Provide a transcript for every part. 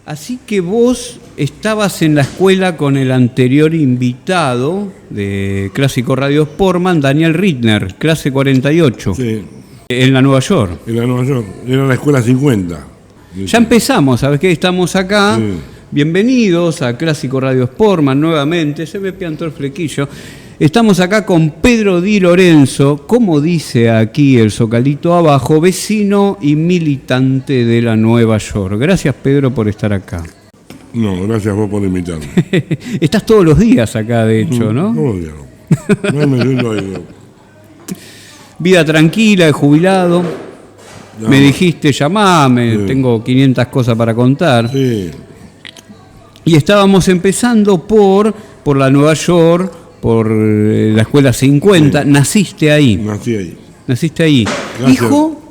Así que vos estabas en la escuela con el anterior invitado de Clásico Radio Sportman, Daniel Rittner, clase 48. Sí. En la Nueva York. En la Nueva York. Era la escuela 50. Ya empezamos, ¿sabes qué? Estamos acá. Sí. Bienvenidos a Clásico Radio Sportman nuevamente. Se me piantó el flequillo. Estamos acá con Pedro Di Lorenzo, como dice aquí el zocalito abajo, vecino y militante de la Nueva York. Gracias, Pedro, por estar acá. No, gracias vos por invitarme. Estás todos los días acá, de hecho, ¿no? Todos los días. No me siento ahí. Vida tranquila, de jubilado. No. Me dijiste, llamame, sí. Tengo 500 cosas para contar. Sí. Y estábamos empezando por la Nueva York, por la escuela 50. Sí. Naciste ahí. Nací ahí. Naciste ahí.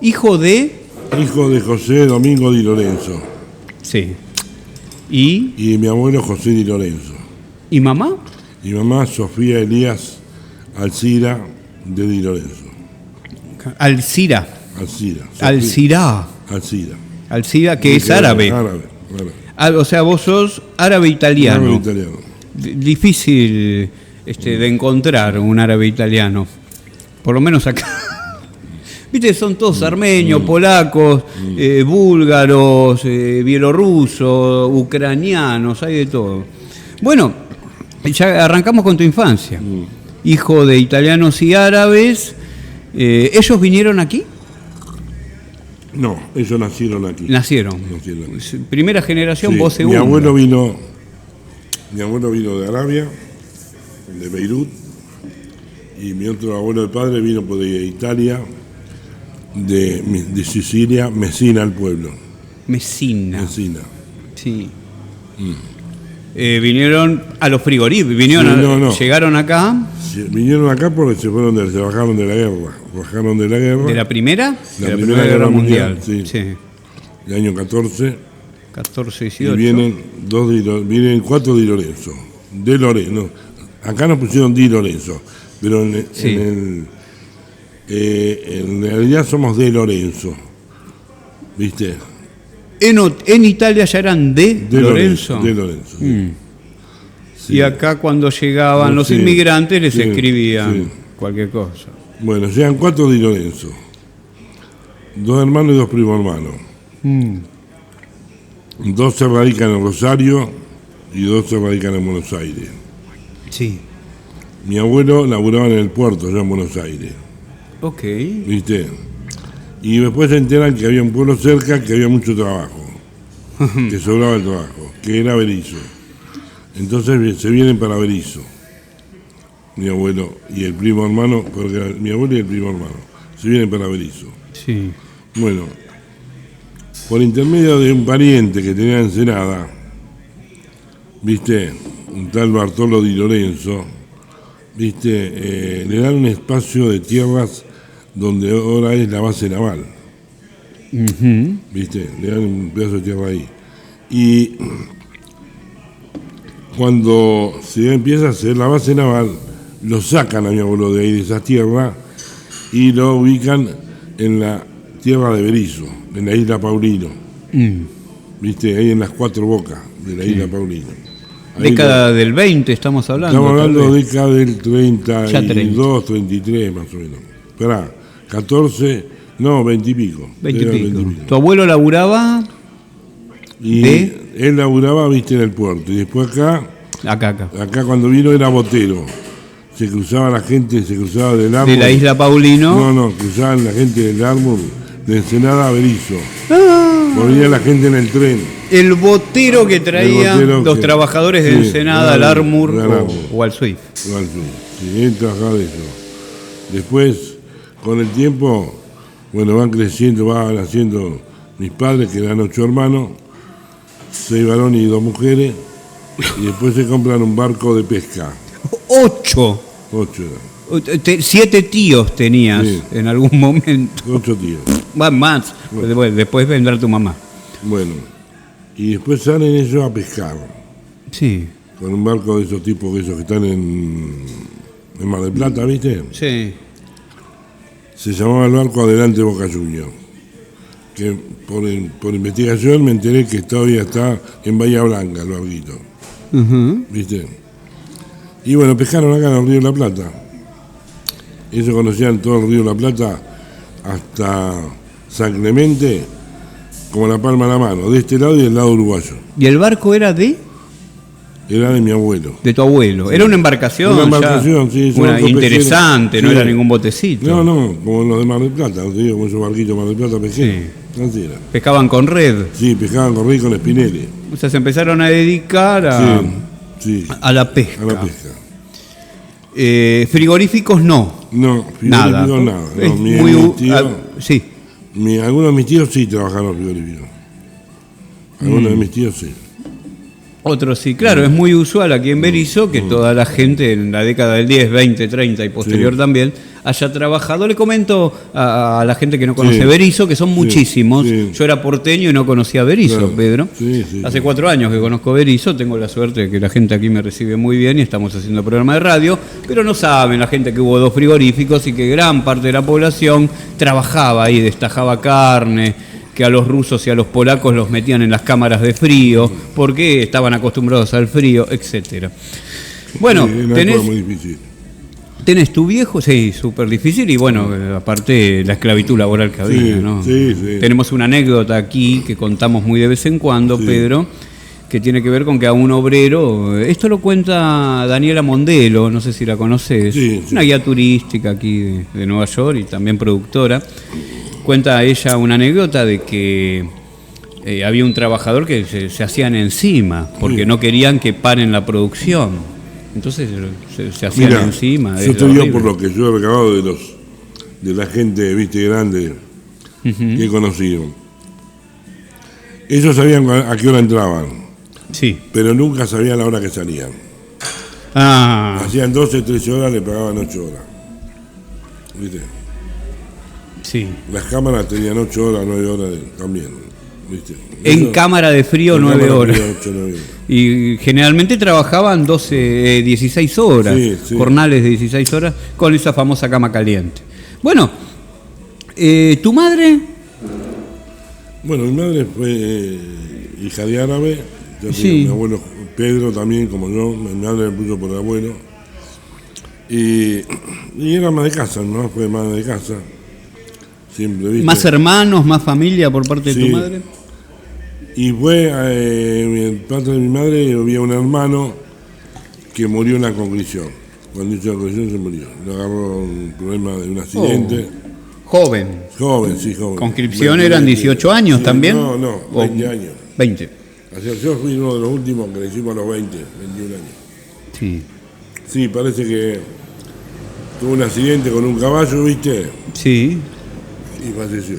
Hijo de José Domingo Di Lorenzo. Sí. Y mi abuelo José Di Lorenzo. ¿Y mamá? Y mamá Sofía Elías Alcira de Di Lorenzo. Alcira, que es árabe. O sea, vos sos árabe italiano. Árabe italiano. Difícil de encontrar un árabe italiano. Por lo menos acá. Viste, son todos armenios, polacos, búlgaros, bielorrusos, ucranianos, hay de todo. Bueno, ya arrancamos con tu infancia. Hijo de italianos y árabes. ¿Ellos vinieron aquí? No, ellos nacieron aquí. Nacieron. Primera generación, sí. Vos segunda. Mi abuelo vino de Arabia, de Beirut, y mi otro abuelo de padre vino de Italia, de Sicilia, Messina, el pueblo. Messina. Sí. Vinieron a los frigoríficos, llegaron acá. Vinieron acá porque se bajaron de la guerra. ¿De la primera? De la Primera Guerra Mundial. Sí. El año 14 y 18. Y vienen 4 Di Lorenzo. Acá nos pusieron Di Lorenzo, pero en realidad somos De Lorenzo. ¿Viste? En Italia ya eran de Lorenzo. De Lorenzo. Sí. Y acá cuando llegaban los inmigrantes les escribían cualquier cosa. Bueno, llegan 4 Di Lorenzo. 2 hermanos y 2 primos hermanos. 2 se radican en Rosario y 2 se radican en Buenos Aires. Sí. Mi abuelo laburaba en el puerto, allá en Buenos Aires. Ok. ¿Viste? Y después se enteran que había un pueblo cerca que había mucho trabajo, que sobraba el trabajo, que era Berisso. Entonces se vienen para Berisso, mi abuelo y el primo hermano, porque mi abuelo y el primo hermano, se vienen para Berisso. Sí. Bueno, por intermedio de un pariente que tenía en Ensenada, ¿viste? Un tal Bartolo Di Lorenzo, ¿viste? Le dan un espacio de tierras donde ahora es la base naval. ¿Viste? Le dan un pedazo de tierra ahí. Y cuando se empieza a hacer la base naval, lo sacan a mi abuelo de ahí, de esa tierra, y lo ubican en la tierra de Berisso, en la isla Paulino. ¿Viste? Ahí en las 4 bocas de la isla Paulino. Ahí década del 20 estamos hablando. Estamos hablando de década del 32, 33 más o menos. Esperá. 20 y pico. 20 y pico. ¿Tu abuelo laburaba? Él laburaba, viste, en el puerto. Y después acá cuando vino era botero. Se cruzaba la gente, se cruzaba del Armor. ¿De la isla Paulino? No, cruzaban la gente del Armor, de Ensenada a Berisso. Volvía la gente en el tren. El botero que traía los trabajadores de Ensenada al Armor o al Swift. Sí, él trabajaba de eso. Después, con el tiempo, van creciendo, van haciendo mis padres, que eran 8 hermanos, 6 varones y 2 mujeres, y después se compran un barco de pesca. 8 eran. 7 tíos tenías en algún momento. 8 tíos. Van más. Después vendrá tu mamá. Bueno, y después salen ellos a pescar. Sí. Con un barco de esos tipos, esos que están en Mar del Plata, ¿viste? Sí. Se llamaba el barco Adelante Boca Juniors. Que por investigación me enteré que todavía está en Bahía Blanca, el barquito. ¿Viste? Y bueno, pescaron acá en el Río de la Plata. Ellos conocían todo el Río de la Plata hasta San Clemente como la palma de la mano, de este lado y del lado uruguayo. ¿Y el barco era de? Era de mi abuelo. De tu abuelo. Era una embarcación. Una embarcación, sí. Una interesante, no sí. era ningún botecito. No, como los de Mar del Plata, te digo, como esos barquitos de Mar del Plata pesqueros. Sí. Así era. Pescaban con red. Sí, pescaban con red y con espineli. O sea, se empezaron a dedicar a la pesca. A la pesca. Frigoríficos no. No, Nada. Nada. Es No, muy sí. Algunos de mis tíos sí trabajaron en frigoríficos. Algunos de mis tíos sí. Otros sí, claro, es muy usual aquí en Berisso que toda la gente en la década del 10, 20, 30 y posterior también haya trabajado. Le comento a la gente que no conoce Berisso que son muchísimos. Sí. Yo era porteño y no conocía Berisso, Claro. Pedro. Sí, Hace 4 años que conozco Berisso, tengo la suerte de que la gente aquí me recibe muy bien y estamos haciendo programa de radio, pero no saben la gente que hubo 2 frigoríficos y que gran parte de la población trabajaba ahí, destajaba carne, que a los rusos y a los polacos los metían en las cámaras de frío, porque estaban acostumbrados al frío, etcétera. Bueno, muy difícil. tenés tu viejo, sí, súper difícil, y bueno, aparte la esclavitud laboral que había, ¿no? Sí. Tenemos una anécdota aquí que contamos muy de vez en cuando, Pedro, que tiene que ver con que a un obrero, esto lo cuenta Daniela Mondelo, no sé si la conoces, una guía turística aquí de Nueva York y también productora. Cuenta ella una anécdota de que había un trabajador que se hacían encima porque no querían que paren la producción. Entonces se hacían encima. Yo te digo por lo que yo he recabado de la gente, viste, grande que he conocido. Ellos sabían a qué hora entraban, pero nunca sabían la hora que salían. Hacían 12, 13 horas, le pagaban 8 horas. ¿Viste? Sí. Las cámaras tenían 8 horas, 9 horas también, ¿viste? En cámara de frío 9 horas. Frío, 8, 9 horas. Y generalmente trabajaban 16 horas, jornales de 16 horas, con esa famosa cama caliente. Bueno, ¿tu madre? Bueno, mi madre fue hija de árabe, yo tenía mi abuelo Pedro también, como yo, mi madre me puso por el abuelo. Y era más de casa, ¿no? Fue más de casa. Siempre, ¿viste? ¿Más hermanos, más familia por parte de tu madre? Y fue, el padre de mi madre, había un hermano que murió en la conclusión. Cuando hizo la conclusión se murió. Le agarró un problema de un accidente. Joven. Joven. ¿Conscripción eran 18 años también? No, 20 años. 20. O sea, yo fui uno de los últimos que le hicimos a los 20, 21 años. Sí. Sí, parece que tuvo un accidente con un caballo, ¿viste? Sí. Y falleció.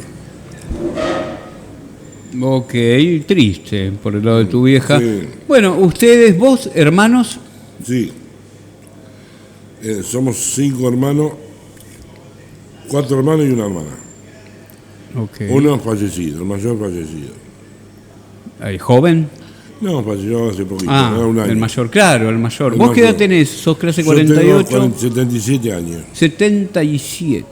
Ok, triste por el lado de tu vieja. Sí. Bueno, ustedes, vos, hermanos. Sí. Somos 5 hermanos, 4 hermanos y una hermana. Okay. Uno fallecido, el mayor fallecido. ¿El joven? No, falleció hace poquito, era un año. El mayor, claro, el mayor. El ¿Vos qué edad mayor. tenés? ¿Sos clase Yo 48? tengo 77 años. 77.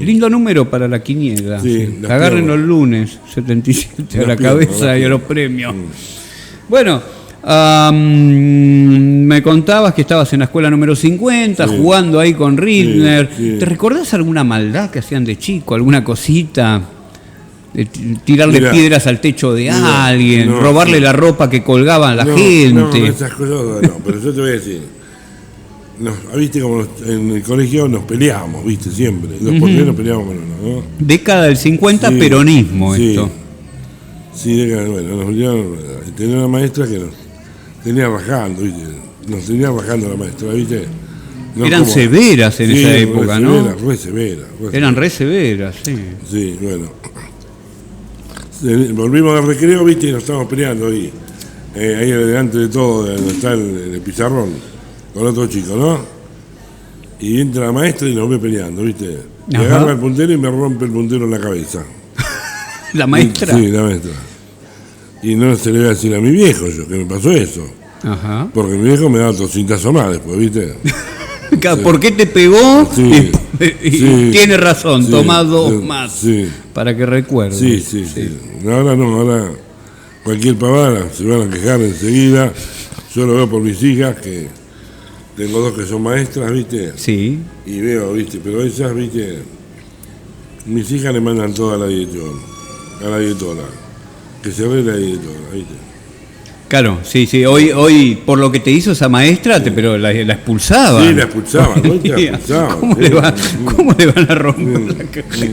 Lindo número para la quiniela. Sí, las Agarren piernas. los lunes, 77 a la Las cabeza piernas, y a los premios. Bueno, me contabas que estabas en la escuela número 50, jugando ahí con Rittner. Sí. ¿Te recordás alguna maldad que hacían de chico? ¿Alguna cosita? De tirarle piedras al techo de alguien, robarle la ropa que colgaban la gente. No, esas cosas no, pero yo te voy a decir. Viste como en el colegio nos peleábamos, viste, siempre. Los porteros nos peleábamos con uno, ¿no? Década del 50, peronismo esto. Sí, bueno, nos peleábamos. Tenía una maestra que nos tenía rajando, viste. Nos tenía rajando la maestra, viste. No, eran severas en esa época, ¿no? Re severas. Eran re severas, sí. Sí, bueno. Volvimos al recreo, viste, y nos estábamos peleando ahí. Ahí delante de todo, donde está el pizarrón, con otro chico, ¿no? Y entra la maestra y nos ve peleando, viste. Me agarra el puntero y me rompe el puntero en la cabeza. ¿La maestra? Sí, la maestra. Y no se le voy a decir a mi viejo yo que me pasó eso. Ajá. Porque mi viejo me daba otro cintazo más después, ¿viste? ¿Por qué te pegó? Sí, Y sí, tiene razón, sí, toma dos sí, más sí. para que recuerde. Sí. Ahora no, ahora cualquier pavada se van a quejar enseguida. Yo lo veo por mis hijas, que tengo dos que son maestras, ¿viste? Sí. Y veo, ¿viste? Pero ellas, ¿viste? Mis hijas le mandan toda a la directora. Que se ve la directora, ¿viste? Claro, sí. Hoy por lo que te hizo esa maestra, pero la expulsaba. Sí, la expulsaban, ¿no? La expulsaban. ¿Cómo, Sí. ¿Cómo le van a romper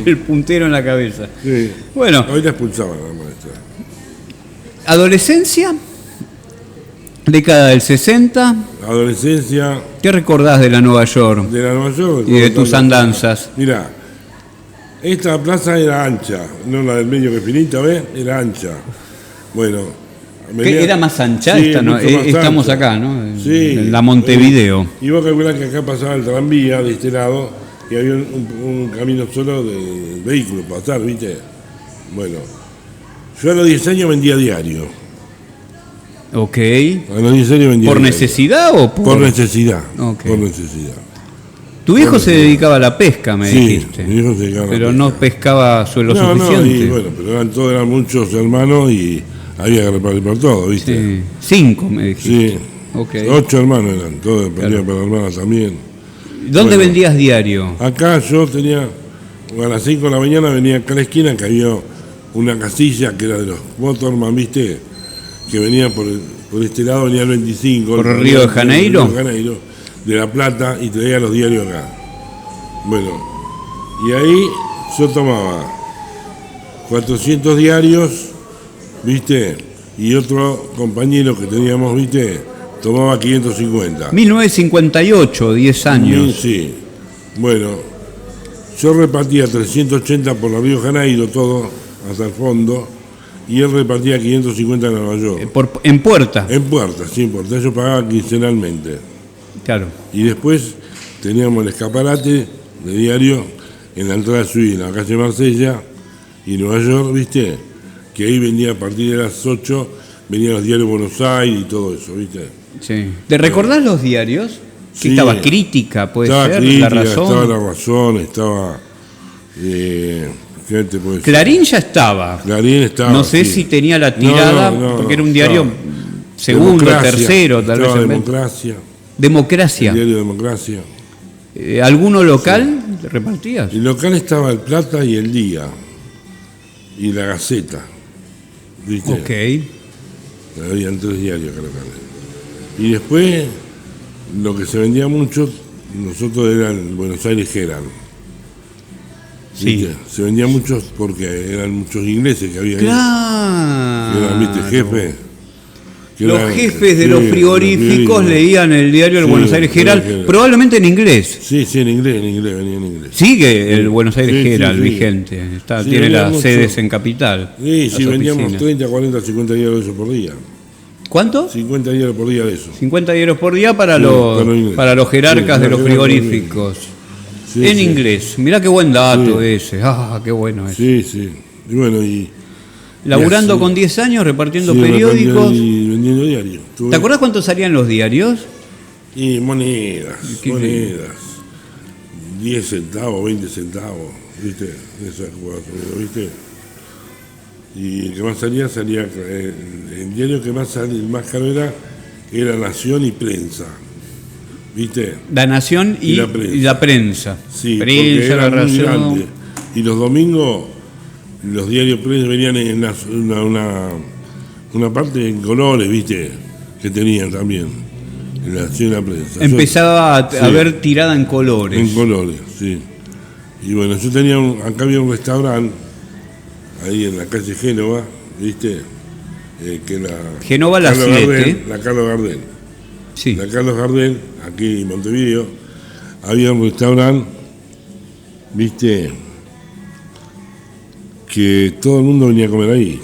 el puntero en la cabeza? Sí. Bueno, Hoy la expulsaban a la maestra. adolescencia, década del 60. Adolescencia, ¿Qué recordás de la Nueva York de la Nueva York. y de tus andanzas? Mirá, esta plaza era ancha, no la del medio que es finita, ¿ves? Era ancha. Bueno. ¿Qué, era más ancha Sí, esta, ¿no? mucho más Estamos ancha. acá, ¿no? Sí. En la Montevideo. Y vos calculás que acá pasaba el tranvía de este lado y había un camino solo de vehículos para pasar, ¿viste? Bueno, yo a los 10 años vendía diario. Ok. A los 10 años vendía ¿Por diario. necesidad o Por necesidad. Ok. Por necesidad. Tu viejo por se necesidad. dedicaba a la pesca, me Sí, dijiste. mi viejo se dedicaba a la Pero pesca. no pescaba suelo No, suficiente. y bueno, pero eran muchos hermanos y había que repartir por todo, ¿viste? Sí. 5, me dijiste. Sí. Ok. 8 hermanos eran, todos dependían para hermanas también. ¿Dónde Bueno. vendías diario? Acá yo tenía, a las 5 de la mañana venía acá a la esquina que había una casilla que era de los Motorman, ¿viste? Que venía por este lado, venía el 25. ¿Por el Río de Janeiro? Río de Janeiro, de La Plata, y traía los diarios acá. Bueno, y ahí yo tomaba 400 diarios, ¿viste? Y otro compañero que teníamos, ¿viste? Tomaba 550. 1958, 10 años. Sí. Bueno, yo repartía 380 por la Río de Janeiro, todo, hasta el fondo, y él repartía 550 en Nueva York. En Puerta. En puertas, sí, en puertas. Yo pagaba quincenalmente. Claro. Y después teníamos el escaparate de diario en la entrada de Suiza, en la calle Marsella y Nueva York, ¿viste? Que ahí venía a partir de las 8, venían los diarios Buenos Aires y todo eso, ¿viste? Sí. ¿Te recordás los diarios? ¿Qué Sí. estaba? Crítica, puede Estaba ser, Crítica, La Razón. estaba La Razón, estaba... ¿qué te puedo decir? Clarín ya estaba. Clarín estaba. No sé sí. si tenía la tirada, No, porque era un diario estaba segundo, Democracia, tercero, tal vez. estaba en vez. Democracia, Democracia. el diario Democracia. ¿Alguno local repartías? El local estaba El Plata y El Día. Y La Gaceta. ¿Viste? Ok. Habían 3 diarios acá locales. Y después, lo que se vendía mucho, nosotros era el Buenos Aires Herald. Sí. ¿Viste? Se vendía muchos porque eran muchos ingleses que había ahí. Claro. Que eran, ¿viste? Jefes. Que Los eran- jefes de sí, los frigoríficos leían el diario El Sí, Buenos Aires Herald, Herald. probablemente en inglés. Sí, en inglés, venía en inglés. Sigue el Buenos Aires Sí, sí, Herald sí. vigente. Sí, Tiene vendía las mucho. sedes en Capital. Sí, las sí, vendíamos oficinas. 30, 40, 50 diarios de eso por día. ¿Cuánto? 50 diarios por día de eso. 50 diarios por día para, Sí, los, para los jerarcas Sí, de los para los frigoríficos. Sí, en sí. inglés. Mirá qué buen dato ese. Ah, qué bueno es. Sí, sí. Y bueno, y... Laburando y así. con 10 años, repartiendo sí, periódicos. Y vendiendo diarios. ¿Te acordás cuánto salían los diarios? Y monedas, ¿Qué- monedas. 10 centavos, 20 centavos, ¿viste? Esas cosas, ¿viste? Y el que más salía, el diario que más salía, el más caro era Nación y Prensa, ¿viste? La Nación y la Prensa. Sí, porque Prensa, La era muy Razón. grande. Y los domingos, los diarios Prensa venían en una parte en colores, ¿viste? Que tenían también, en la Nación y la Prensa. Empezaba a Sí. haber tirada en colores. En colores, sí. Y bueno, yo tenía acá había un restaurante, ahí en la calle Génova, ¿viste? Que la Génova la Carlos 7. Gardel, la Carlos Gardel. Sí. La Carlos Gardel, aquí en Montevideo, había un restaurante, ¿viste? Que todo el mundo venía a comer ahí.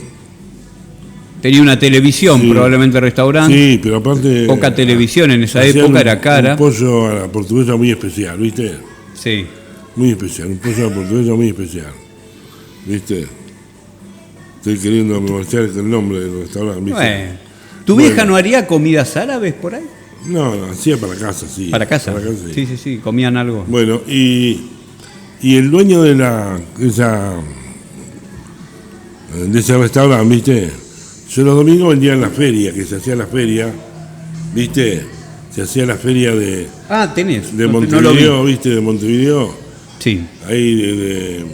Tenía una televisión, Sí. probablemente restaurante. Sí, pero aparte... Poca televisión en esa hacían época, era cara. Un pollo a la portuguesa muy especial, ¿viste? Sí. Muy especial, un pollo a la portuguesa muy especial, ¿viste? Estoy queriendo memorizar el nombre del restaurante, ¿viste? Bueno. ¿Tu vieja no haría comidas árabes por ahí? No, hacía para casa, sí. ¿Para casa? Sí, comían algo. Bueno, y el dueño de ese restaurante, ¿viste? Yo los domingos vendía en la feria, que se hacía la feria, ¿viste? Se hacía la feria de... Ah, tenés. De Montevideo, ¿viste? De Montevideo. Sí. Ahí,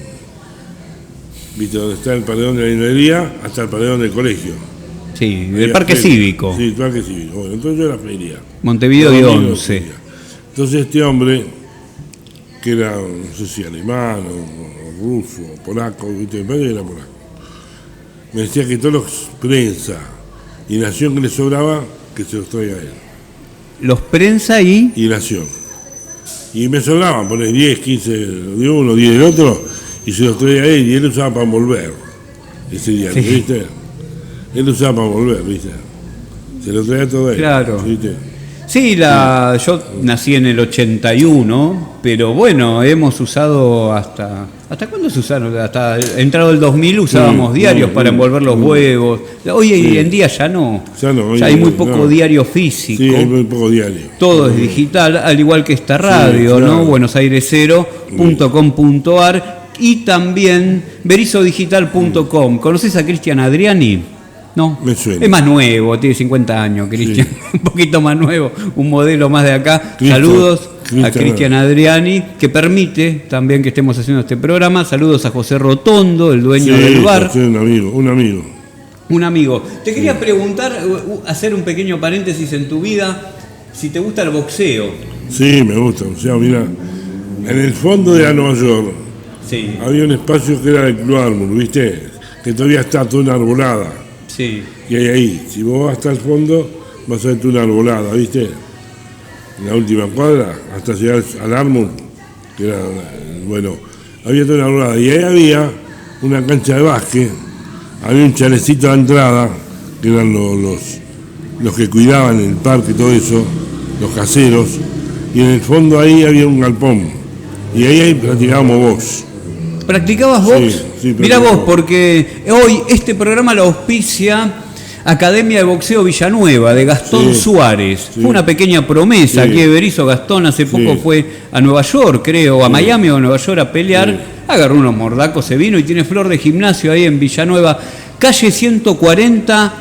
¿viste? Donde está el paredón de la librería hasta el paredón del colegio. Sí, del Parque Cívico. Sí, el Parque Cívico. Bueno, entonces yo era feria. Montevideo de 11. Entonces este hombre, que era, no sé si alemán o ruso o polaco, ¿viste? Me parece que era polaco. Me decía que todos los prensa y Nación que le sobraba, que se los traiga a él. Los prensa y Nación. Y me sobraban, poner 10, 15 de uno, 10 del otro, y se los traía a él, y él usaba para envolver ese diario, sí. ¿Viste? Él usaba para envolver, ¿viste? Se lo traía todo a él. Claro. ¿Viste? Sí, yo nací en el 81, pero bueno, hemos usado ¿Hasta cuándo se usaron? Hasta entrado el 2000 usábamos diarios para envolver los huevos. Hoy en día ya no. Ya hay muy poco diario físico. Sí, hay muy poco diario. Todo es digital, al igual que esta radio, claro. ¿No? buenosairescero.com.ar y también berizodigital.com. ¿Conoces a Cristian Adriani? No, me suena. Es más nuevo, tiene 50 años, Cristian, sí. Un poquito más nuevo, un modelo más de acá. Saludos a Cristian Adriani, que permite también que estemos haciendo este programa. Saludos a José Rotondo, el dueño del bar. Sí, un amigo. Un amigo. Te quería preguntar, hacer un pequeño paréntesis en tu vida, si te gusta el boxeo. Sí, me gusta. O sea, mira, en el fondo de la Nueva York había un espacio que era el Club Armour, ¿viste? Que todavía está toda una arbolada. Sí. Y ahí, si vos vas hasta el fondo, vas a ver una arbolada, ¿viste? En la última cuadra, hasta llegar al Armour, que era, bueno, había toda una arbolada. Y ahí había una cancha de básquet, había un chalecito de entrada, que eran los que cuidaban el parque y todo eso, los caseros, y en el fondo ahí había un galpón. Y ahí practicábamos box. ¿Practicabas box? Sí, mirá vos, porque hoy este programa lo auspicia Academia de Boxeo Villanueva, de Gastón Suárez. Fue una pequeña promesa aquí de Berizo. Gastón hace poco fue a Nueva York, creo, a Miami o a Nueva York a pelear. Agarró unos mordacos, se vino y tiene flor de gimnasio ahí en Villanueva, calle 140,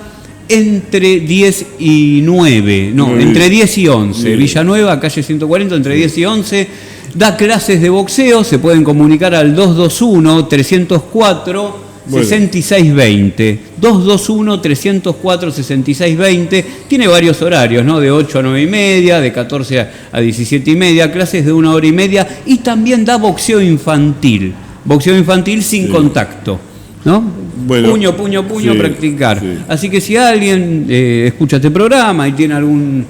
entre 10 y 9. No, entre 10 y 11. Villanueva, calle 140, entre 10 y 11. Da clases de boxeo, se pueden comunicar al 221-304-6620. 221-304-6620. Tiene varios horarios, ¿no? De 8 a 9 y media, de 14 a 17 y media, clases de 1 hora y media. Y también da boxeo infantil. Boxeo infantil sin contacto, ¿no? Bueno, puño, practicar. Sí. Así que si alguien escucha este programa y tiene algún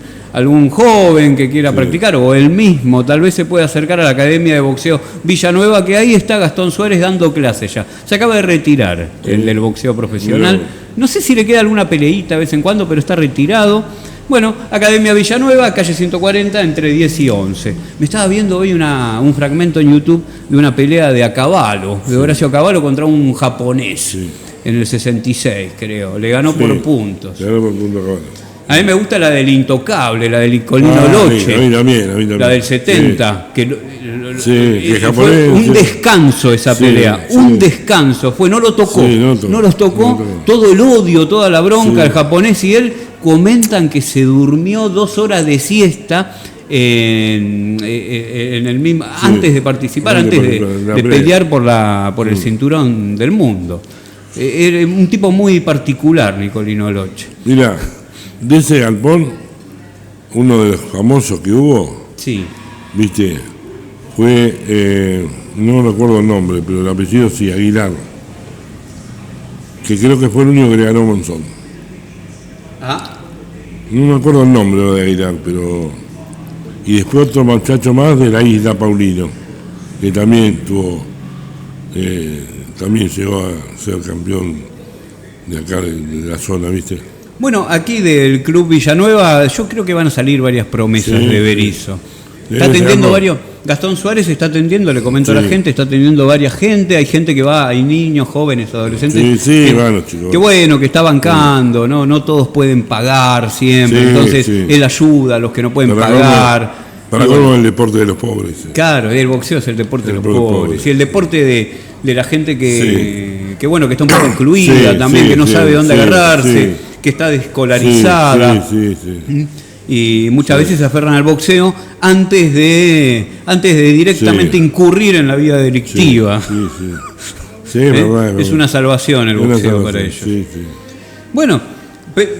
joven que quiera practicar, o él mismo, tal vez se puede acercar a la Academia de Boxeo Villanueva, que ahí está Gastón Suárez dando clases ya. Se acaba de retirar el del boxeo profesional. No sé si le queda alguna peleita de vez en cuando, pero está retirado. Bueno, Academia Villanueva, calle 140, entre 10 y 11. Me estaba viendo hoy un fragmento en YouTube de una pelea de Acabalo, de Horacio Acabalo contra un japonés, en el 66, creo. Le ganó por puntos. Le ganó por puntos Acabalo. A mí me gusta la del Intocable, la del Colino Loche. A mí también. La del 70. Que japonés, fue un descanso esa pelea. Un descanso. No lo tocó. No los tocó. Todo el odio, toda la bronca, el japonés y él comentan que se durmió 2 horas de siesta en el mismo, antes de participar, antes de pelear por el cinturón del mundo. Era un tipo muy particular, Nicolino Loche. Mira, de ese galpón, uno de los famosos que hubo, viste, fue, no recuerdo el nombre, pero el apellido sí, Aguilar, que creo que fue el único que le ganó Monzón. No me acuerdo el nombre de Aguilar, pero... Y después otro muchacho más de la Isla Paulino, que también tuvo, también llegó a ser campeón de acá, de la zona, ¿viste? Bueno, aquí del Club Villanueva, yo creo que van a salir varias promesas de Berizo. Está atendiendo Gastón Suárez está atendiendo, le comento a Sí. la gente, está atendiendo varias gente, hay gente que va, hay niños, jóvenes, adolescentes. Sí, que, van los chicos. que bueno, que está bancando, no todos pueden pagar siempre, Sí, entonces sí. él ayuda a los que no pueden pagar. Para Y cómo bueno, el deporte de los pobres. claro, el boxeo es el deporte de los deporte pobres. pobre. Y el deporte de la gente que bueno, que está un poco excluida Sí, también, sí, que no sí, sabe dónde sí, agarrarse, sí. que está desescolarizada. Sí. Y muchas veces se aferran al boxeo antes de directamente Sí. incurrir en la vida delictiva. Sí. Sí, es verdad. Es una salvación el Es una boxeo salvación, para ellos. Sí. Bueno,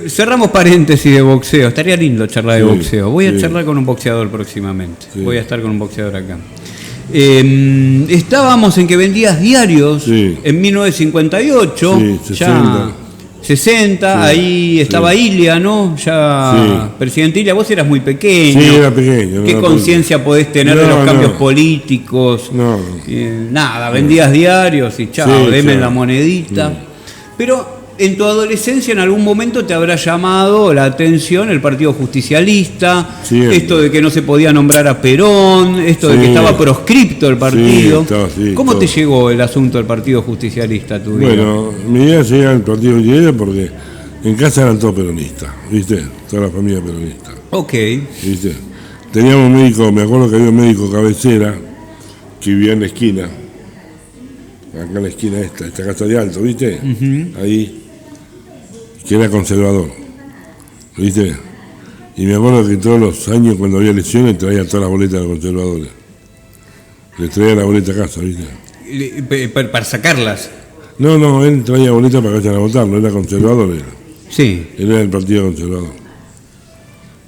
cerramos paréntesis de boxeo. Estaría lindo charlar de Sí, boxeo. Voy a sí. charlar con un boxeador próximamente. Sí. Voy a estar con un boxeador acá. Estábamos en que vendías diarios Sí. en 1958. Sí, 60. Ya 60, Sí, ahí estaba Ilia, ¿no? Ya, Sí. presidente Ilia, vos eras muy pequeño. Sí, era pequeño. ¿Qué no, conciencia podés tener de No, los cambios no. políticos? No. Nada, vendías diarios y chao, Sí, deme chao. la monedita. Pero en tu adolescencia en algún momento te habrá llamado la atención el Partido Justicialista, Siempre. esto de que no se podía nombrar a Perón, esto de que Sí. estaba proscripto el partido. Sí, estaba así, ¿Cómo todo. te llegó el asunto del Partido Justicialista a tu vida? Bueno, mi idea sería el partido Justicialista porque en casa eran todos peronistas, ¿viste? Toda la familia peronista, Ok, ¿viste? Teníamos un médico, me acuerdo que había un médico cabecera que vivía en la esquina, acá en la esquina esta casa de Alto, ¿viste? Ahí, que era conservador, ¿viste? Y me acuerdo que todos los años cuando había elecciones traía todas las boletas de los conservadores. Les traía la boleta a casa, ¿viste? para sacarlas. No, él traía boletas para que vayan a votar, no era conservador, Sí. él era del partido conservador.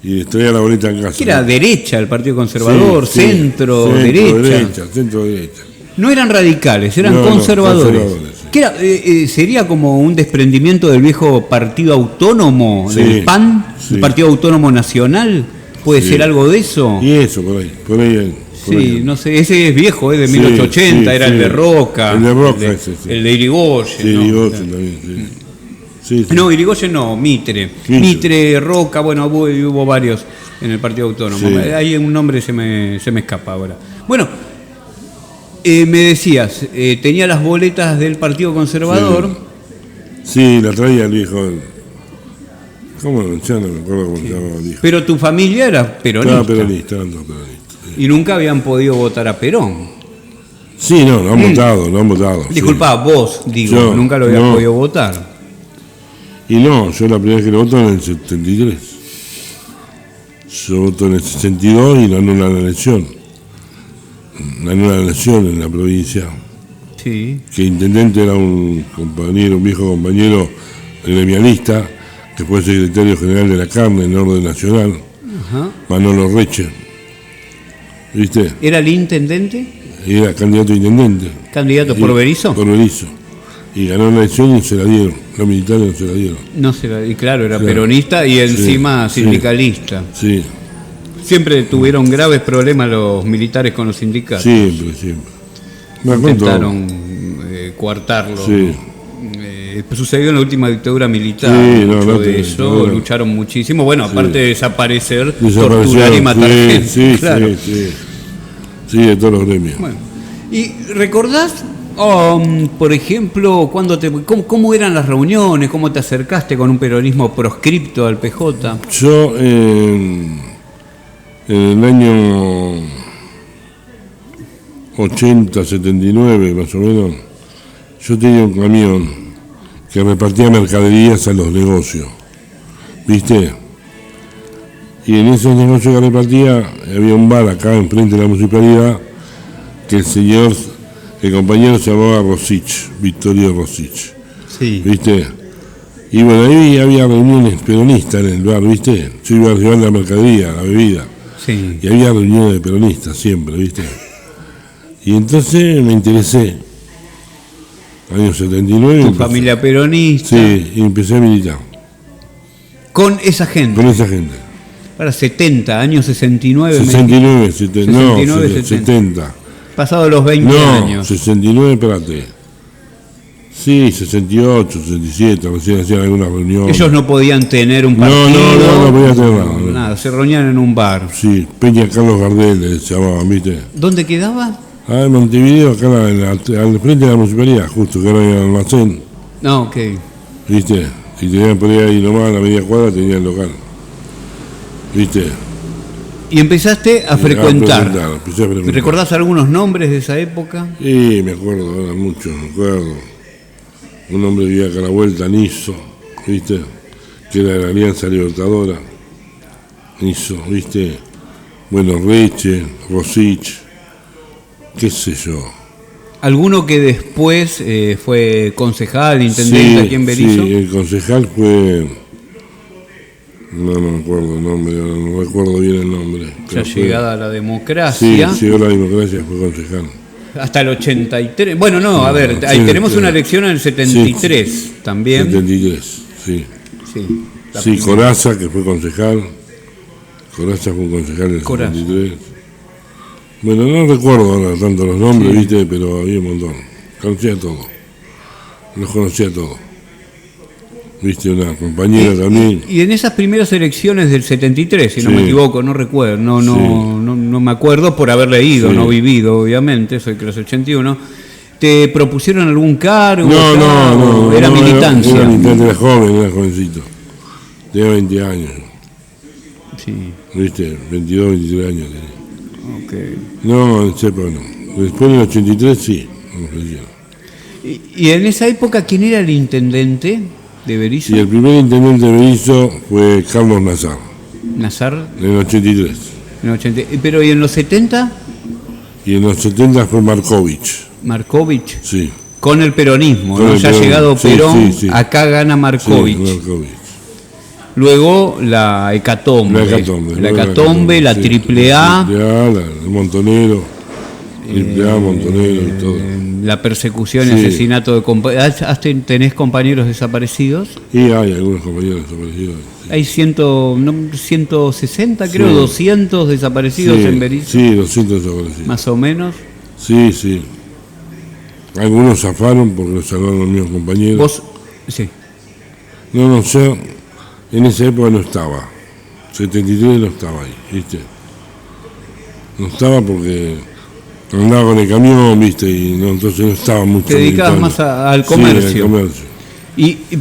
Y les traía la boleta a casa. Que era derecha el Partido Conservador, Sí, centro, derecha. Centro derecha. No eran radicales, eran No, conservadores. conservadores, sí. ¿Qué era, sería como un desprendimiento del viejo Partido Autónomo, Sí, del PAN, sí. el Partido Autónomo Nacional? ¿Puede Sí. ser algo de eso? Y eso, por ahí. Sí, no sé, ese es viejo, de Sí, 1880, sí, era sí. el de Roca. El de Roca, el de, ese, sí. el de Irigoyen. Sí, ¿no? Irigoyen también, sí. Sí. No, Irigoyen no, Mitre. Mitre, Roca, bueno, hubo varios en el Partido Autónomo. Sí. Ahí un nombre se me escapa ahora. Bueno, me decías, tenía las boletas del Partido Conservador. Sí, la traía el viejo. ¿Cómo? Ya no me acuerdo cómo se llamaba el viejo. Pero tu familia era peronista. Estaba peronista, eran todos peronistas. Sí. Y nunca habían podido votar a Perón. Sí, no, lo han votado. sí. Disculpa, vos, digo, Yo, nunca lo habías no. podido votar. Y no, yo la primera vez que lo voto en el 73. Yo voto en el 62 y no anula la elección. Anula la elección en la provincia. Sí. Que el intendente era un compañero, un viejo compañero gremialista, que fue secretario general de la carne en el orden nacional, Ajá. Manolo Reche. ¿Viste? ¿Era el intendente? Y era candidato a intendente. ¿Candidato por Berisso? Por Berisso. Y ganó la elección y se la dieron. Los militares no se la dieron. No sé, y claro, era Claro. peronista y encima Sí, sindicalista. Sí, Siempre tuvieron graves problemas los militares con los sindicatos. siempre. Me acuerdo. Intentaron coartarlo. Sí. Sucedió en la última dictadura militar. Sí, mucho no, de eso, no. lucharon muchísimo. Bueno, aparte de desaparecer, Desapareció. torturar y matar gente. Sí, claro. Sí, de todos los gremios. Bueno, ¿y recordás, por ejemplo, cómo eran las reuniones? ¿Cómo te acercaste con un peronismo proscripto al PJ? Yo en el año 80, 79 más o menos, yo tenía un camión que repartía mercaderías a los negocios, ¿viste? Y en esos negocios que repartía había un bar acá enfrente de la municipalidad que el compañero se llamaba Rosich, Victorio Rosich, Sí. ¿viste? Y bueno, ahí había reuniones peronistas en el bar, ¿viste? Yo iba a llevar la mercadería, la bebida, Sí. y había reuniones de peronistas siempre, ¿viste? Y entonces me interesé, año 79. Tu familia peronista. Sí, y empecé a militar Con esa gente. con esa gente. Para 70, años 69. 69, 70, no, 69, 70. Pasados los 20 No, años. 69, espérate. Sí, 68, 67, recién hacían algunas reuniones. Ellos no podían tener un No, partido. no podían tener nada. Nada, se reunían en un bar. Sí, Peña Carlos Gardel se llamaban, ¿viste? ¿Dónde quedaba? Ah, en Montevideo, acá al frente de la municipalidad, justo, que ahora hay un almacén, No, ok. ¿viste? Y tenían por ahí nomás, a la media cuadra, tenían el local. ¿Viste? Y empezaste a frecuentar. Empecé a frecuentar. ¿Recordás algunos nombres de esa época? Sí, me acuerdo, eran muchos, me acuerdo. Un hombre que vivía acá a la vuelta, Niso, ¿viste? Que era de la Alianza Libertadora. Niso, ¿viste? Bueno, Reche, Rosich, qué sé yo. ¿Alguno que después fue concejal, intendente aquí en Berisso? Sí, el concejal fue... No me acuerdo el nombre, no recuerdo bien el nombre. Ya Fue- llegada a la democracia. Sí, llegó la democracia, fue concejal. Hasta el 83. Bueno, no, a ver, ahí Sí, tenemos sí. una elección en el 73 también. 73, sí. Sí, la Sí, primera. Coraza, que fue concejal. Coraza fue un concejal en el Coraza. 73. Bueno, no recuerdo ahora tanto los nombres, Sí. viste, pero había un montón. Conocía todo. Los conocía todos. Viste, una compañera también. Y en esas primeras elecciones del 73, si no Sí. me equivoco, no recuerdo, no me acuerdo por haber leído, Sí. no vivido, obviamente, soy clase 81. ¿Te propusieron algún cargo? No, Era no, militancia. Era militante, era joven, era jovencito. Tenía 20 años, Sí, viste, 22, 23 años tenía. ok. No, en esa época no. Después en el 83 sí, me ofrecieron. ¿Y en esa época quién era el intendente de Berisso? Y el primer intendente de Berisso fue Carlos Nazar, Nazar, en el 83. en el 80. Pero ¿y en los 70? Y en los 70 fue Markovich, Markovich, sí. con el peronismo, Con ¿no? el Ya ha peronismo. llegado Sí, Perón, sí, sí. acá gana Markovich. Sí, Markovich. Luego la hecatombe. La hecatombe, la sí, triple A, el Montonero, triple A, Montonero y todo. la persecución y Sí. asesinato de compañeros. ¿Tenés compañeros desaparecidos? Y hay algunos compañeros desaparecidos. Hay 160, creo, Sí. 200 desaparecidos Sí, en Berisso, sí, 200 desaparecidos. más o menos. Sí, sí. Algunos zafaron porque los salvaron los mismos compañeros. Vos, sí. No, yo en esa época no estaba. 73 no estaba ahí, ¿viste? No estaba porque andaba con el camión, ¿viste? Y no, entonces no estaba mucho. Te dedicabas militando. más al Sí, comercio. al comercio.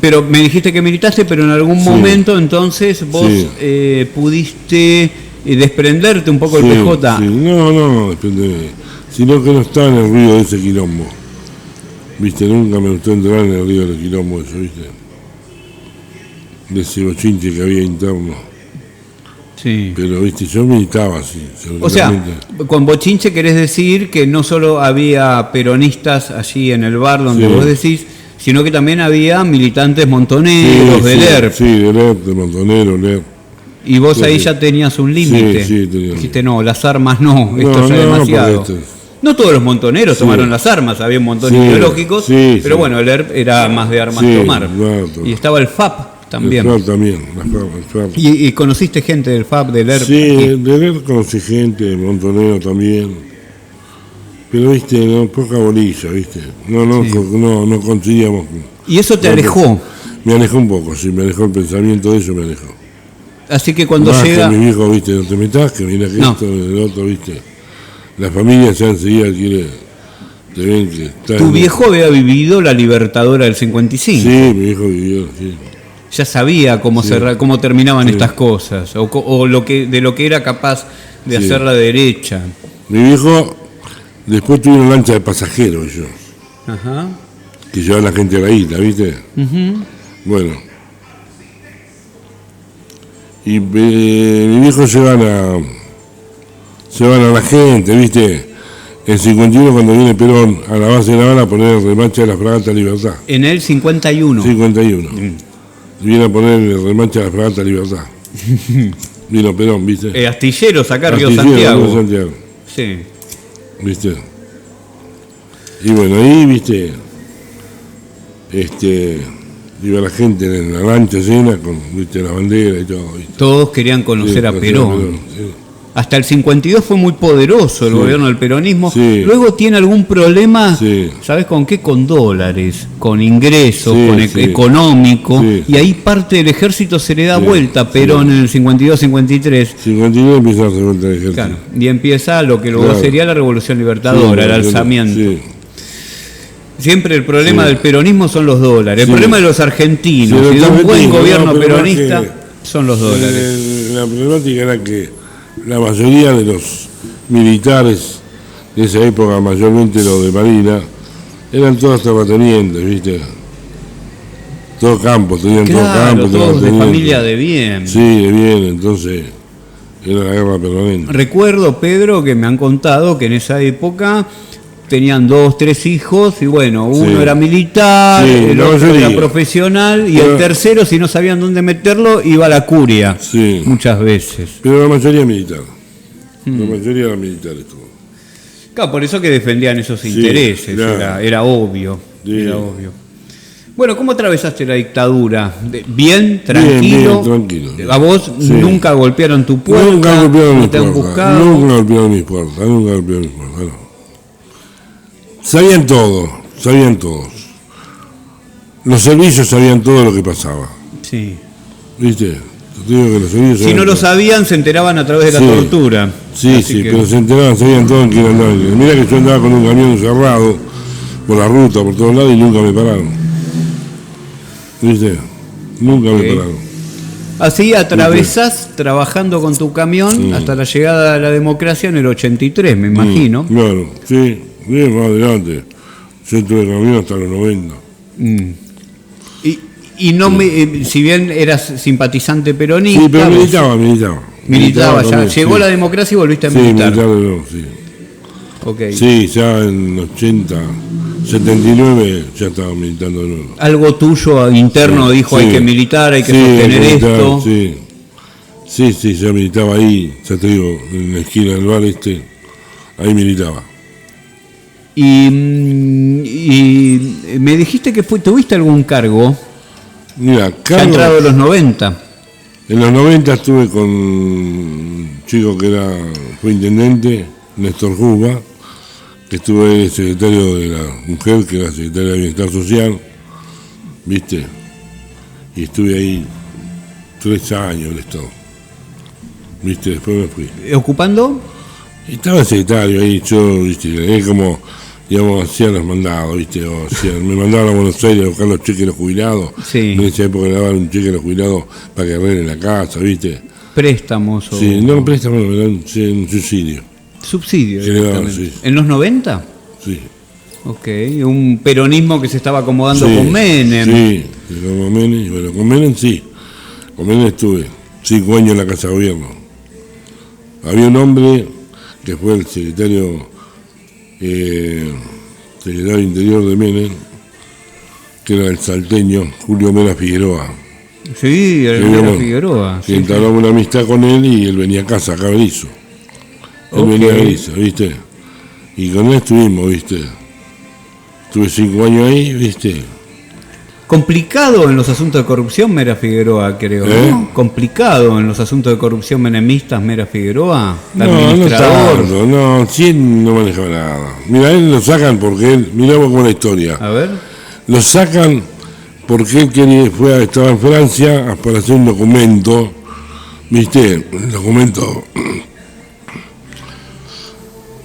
Pero me dijiste que militaste, pero en algún Sí. momento entonces vos Sí. pudiste desprenderte un poco del Sí, PJ. sí. No, depende. Sino que no estaba en el ruido de ese quilombo. ¿Viste? Nunca me gustó entrar en el ruido del quilombo, eso, ¿viste? De ese bochinche que había interno. Sí. Pero, ¿viste? Yo militaba así. O sea, seguramente. con bochinche querés decir que no solo había peronistas allí en el bar donde Sí. vos decís, sino que también había militantes montoneros del ERP. Sí, del ERP, de Montonero, del ERP. Y vos Sí, ahí sí. ya tenías un límite. Sí, tenía. Dijiste, no, las armas no, esto No, ya es no, demasiado. porque esto No todos los montoneros Sí. tomaron las armas, había un montón Sí, ideológicos, sí, pero sí. bueno, el ERP era más de armas Sí, tomar. claro. Y estaba el FAP también. El FAP también, el FAP. Y conociste gente del FAP, del ERP. Sí, aquí. del ERP conocí gente, de Montonero también. Pero, ¿viste? No, poca bolilla, ¿viste? No conseguíamos. Y eso te alejó. Me alejó un poco, sí, me alejó el pensamiento de eso, me alejó. Así que cuando Más llega... con mi viejo, ¿viste? No te metas, que mira que No. esto, el otro, ¿viste? La familia ya enseguida quiere, te ven que está... Tu viejo había vivido la Libertadora del 55. Sí, mi viejo vivió, sí. Ya sabía cómo, cómo terminaban estas cosas, o de lo que era capaz de Sí. hacer la derecha. Mi viejo, después tuve una lancha de pasajeros yo, Ajá. que llevaba a la gente a la isla, ¿viste? Ujú. Bueno. Y mi viejo llevan a la gente, ¿viste? En 51 cuando viene Perón a la base de La Habana a poner el remache de la fragata Libertad. En el 51. 51. Viene a poner el remache de la fragata Libertad. Vino Perón, ¿viste? Astilleros acá, Río Astillero, Santiago. Río Santiago, Sí. ¿viste? Y bueno, ahí, ¿viste? Iba la gente en la lancha llena con, ¿viste? La bandera y todo, ¿viste? Todos querían conocer Sí, a Perón. sí. Hasta el 52 fue muy poderoso el gobierno del peronismo. Sí. Luego tiene algún problema, Sí. ¿sabes con qué? Con dólares, con ingresos, Sí, con sí. económico. Sí. Y ahí parte del ejército se le da Sí, vuelta, Perón en el 52-53. 59 empieza a hacer vuelta de ejército. Claro, y empieza lo que luego Claro. sería la Revolución Libertadora, Sí, el alzamiento. Sí. Siempre el problema Sí. del peronismo son los dólares. El Sí. problema de los argentinos Sí, y de los un buen argentinos, gobierno no, pero peronista más son los dólares. La problemática era que la mayoría de los militares de esa época, mayormente los de Marina, eran todos terratenientes, ¿viste? Todo campo, tenían todo Claro, campo, todos de terratenientes. familia de bien. Sí, de bien, entonces era la guerra permanente. Recuerdo, Pedro, que me han contado que en esa época tenían 2, 3 hijos y bueno, uno Sí. era militar, Sí, el la otro mayoría. era profesional y Pero- el tercero, si no sabían dónde meterlo, iba a la curia Sí. muchas veces. Pero la mayoría militar. La mayoría eran militares. Todo. Claro, por eso que defendían esos intereses, claro. era obvio. Sí. Era obvio. Bueno, ¿cómo atravesaste la dictadura? ¿Bien? ¿Tranquilo? Bien, tranquilo. ¿A vos Sí. nunca golpearon tu puerta? Nunca golpearon ¿No mis te han puertas. buscado? Nunca golpearon mis puertas. Nunca golpearon mis puertas. No. Sabían todo. Sabían todos. Los servicios sabían todo lo que pasaba. Sí. ¿Viste? Te digo que los servicios Si sabían no lo todo. sabían, se enteraban a través de la Sí. tortura. Sí, Así sí, que- pero se enteraban, sabían todo en quién andaba. Mira que yo andaba con un camión cerrado por la ruta, por todos lados y nunca me pararon. ¿Viste? Nunca Ok. me pararon. Así atravesás trabajando con tu camión hasta la llegada de la democracia en el 83, me imagino. Claro, sí, bien más adelante. Yo estuve camión hasta los 90. Y no si bien eras simpatizante peronista, Sí, pero vos militaba. ya. También, Llegó sí. la democracia y volviste a Sí, militar. militar de nuevo, sí. Ok. Sí, ya en 80, 79 ya estaba militando de nuevo. Algo tuyo interno Sí, dijo sí. hay que militar, hay que Sí, sostener hay que militar, esto. Sí. Sí, ya militaba ahí, ya te digo, en la esquina del bar ahí militaba. Y me dijiste que tuviste algún cargo, Mira, ya entrado Carlos, en los 90. en los 90 estuve con un chico que fue intendente, Néstor Juba, que estuve de secretario de la mujer, que era secretaria de Bienestar Social, ¿viste? Y estuve ahí 3 años el Estado, ¿viste? Después me fui. ¿Ocupando? Y estaba el secretario ahí, yo, ¿viste? Es como, digamos, hacían los mandados, ¿viste? O sea, me mandaban a Buenos Aires a buscar los cheques de los jubilados. Sí. En esa época le daban un cheque a los jubilados para que arreglen la casa, ¿viste? Préstamos o Sí, no préstamo, me dan un subsidio. subsidio. Sí, le daban, directamente. sí. ¿En los 90? Sí. Ok, un peronismo que se estaba acomodando Sí, con Menem. Sí, con Menem, y bueno, con Menem sí. Con Menem estuve 5 años en la Casa de Gobierno. Había un hombre que fue el secretario interior de Menem, que era el salteño Julio Mera Figueroa, Sí, el Sí, Mera bueno, Figueroa. que sí. entablaba una amistad con él y él venía a casa, acá a Berizo. Él Ok. venía a Berizo, ¿viste? Y con él estuvimos, ¿viste? Estuve 5 años ahí, ¿viste? Complicado en los asuntos de corrupción, Mera Figueroa, creo. ¿No? Complicado en los asuntos de corrupción menemistas, Mera Figueroa. No tanto, no, sí no manejaba nada. Mira, él lo sacan porque él, miramos como la historia. A ver. Lo sacan porque él estaba en Francia para hacer un documento, ¿viste? Un documento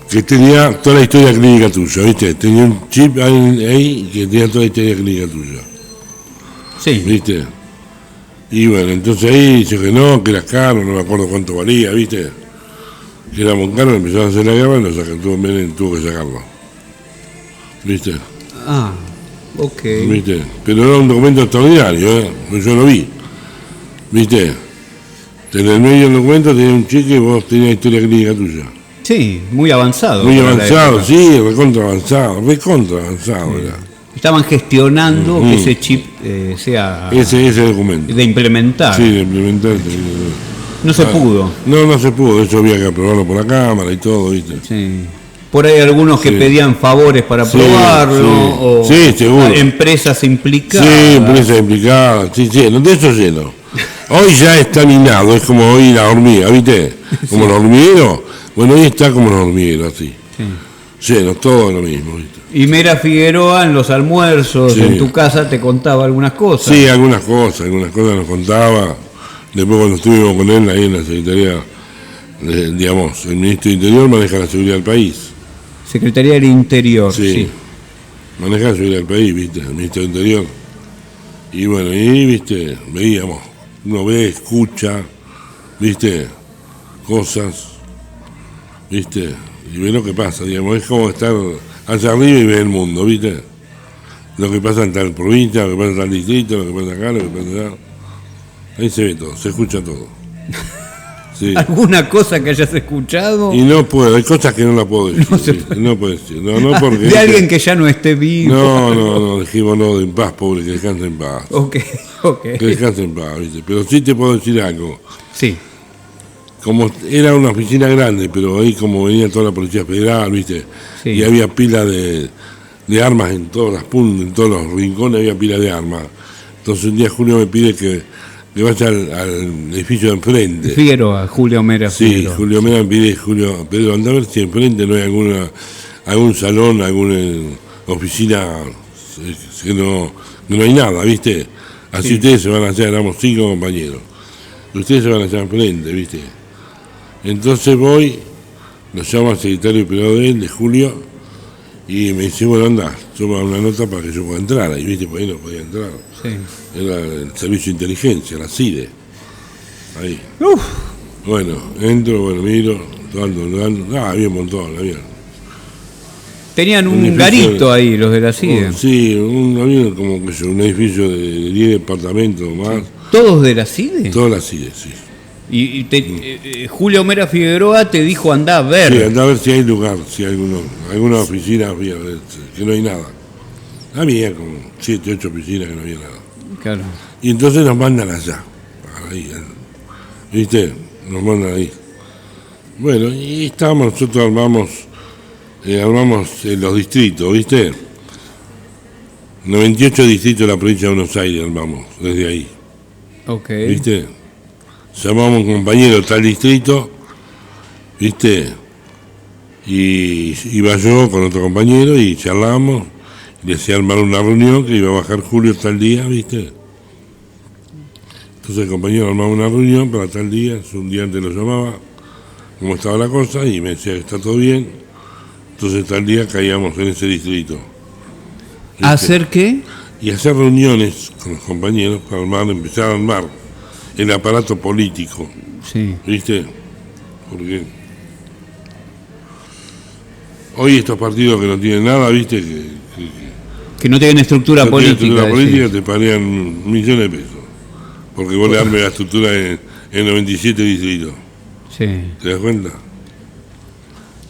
que tenía toda la historia clínica tuya, ¿viste? Tenía un chip ahí que tenía toda la historia clínica tuya, Sí. ¿viste? Y bueno, entonces ahí dice que no, que era caro, no me acuerdo cuánto valía, ¿viste? Que era muy caro, empezaron a hacer la guerra y lo sacan, tuvo que sacarlo, ¿viste? Ah, ok. ¿Viste? Pero era un documento extraordinario, pues yo lo vi, ¿viste? En el medio del documento tenía un cheque y vos tenías historia clínica tuya. Sí, muy avanzado. Muy para la avanzado, época. sí, recontra avanzado era. Estaban gestionando que ese chip sea Ese documento. de implementar. Sí, de implementar. No se pudo. No se pudo, eso había que aprobarlo por la Cámara y todo, ¿viste? Sí. Por ahí algunos que Sí. pedían favores para Sí, aprobarlo, sí. o Sí, seguro. empresas implicadas. Sí, empresa implicada, sí, lleno, de eso lleno. Hoy ya está minado, es como hoy la hormiga, ¿viste? Como los hormigueros. Bueno, hoy está como los hormigueros, así. Lleno, todo lo mismo, ¿viste? Y Mera Figueroa en los almuerzos, Sí. en tu casa, te contaba algunas cosas. Sí, algunas cosas nos contaba. Después cuando estuvimos con él ahí en la Secretaría, digamos, el Ministro de Interior maneja la seguridad del país. Secretaría del Interior, Sí. sí. Maneja la seguridad del país, ¿viste? El Ministro del Interior. Y bueno, y ¿viste? Veíamos, uno ve, escucha, ¿viste? Cosas, ¿viste? Y ve lo que pasa, digamos, es como estar allá arriba y ver el mundo, ¿viste? Lo que pasa en tal provincia, lo que pasa en tal distrito, lo que pasa acá, lo que pasa allá. Ahí se ve todo, se escucha todo. Sí. ¿Alguna cosa que hayas escuchado? Y no puedo, hay cosas que no la puedo decir. No puedo decir, no porque... De alguien que ya no esté vivo. No, dejémonos en paz, pobre, que descanse en paz. Ok. Que descanse en paz, ¿viste? Pero sí te puedo decir algo. Sí. Como era una oficina grande, pero ahí como venía toda la Policía Federal, ¿viste? Sí. Y había pila de armas en todas las puntas, en todos los rincones había pila de armas. Entonces un día Julio me pide que vaya al edificio de enfrente. Figueroa, Julio Mera Sí, Figueroa. Julio Mera me pide, Pedro, anda a ver si enfrente no hay algún salón, alguna oficina, que no hay nada, ¿viste? Así Sí. ustedes se van a hacer, éramos 5 compañeros. Ustedes se van a hacer enfrente, ¿viste? Entonces voy, lo llamo al secretario privado de él, de Julio, y me dice, bueno, anda, toma una nota para que yo pueda entrar. Ahí, ¿viste? Por ahí no podía entrar. Sí. Era el servicio de inteligencia, la CIDE. Ahí. Uf, Bueno, entro, bueno, miro, dando. Había un montón, había. tenían Un un edificio garito de- ahí, los de la CIDE. Sí, había como que un edificio de 10 departamentos más. ¿Todos de la CIDE? Toda la CIDE, sí. Y Julio Mera Figueroa te dijo, andá a ver. Sí, andá a ver si hay lugar, si hay alguna oficina había, que no hay nada. Había como 7, 8 oficinas que no había nada. Claro. Y entonces nos mandan allá. Ahí, ¿viste? Nos mandan ahí. Bueno, y estábamos, nosotros armamos los distritos, ¿viste? 98 distritos de la provincia de Buenos Aires armamos, desde ahí, Ok. ¿viste? Llamamos a un compañero tal distrito, ¿viste? Y iba yo con otro compañero y charlamos, y le hacía armar una reunión que iba a bajar Julio tal día, ¿viste? Entonces el compañero armaba una reunión para tal día, un día antes lo llamaba, cómo estaba la cosa, y me decía que está todo bien. Entonces tal día caíamos en ese distrito. ¿Viste? ¿Hacer qué? Y hacer reuniones con los compañeros para empezar a armar el aparato político, Sí. ¿viste? Porque hoy estos partidos que no tienen nada, ¿viste? Que no tienen estructura No tienen política. estructura política, decís. te pagan millones de pesos. Porque vos le armes la estructura en 97 distritos. Sí. ¿Te das cuenta?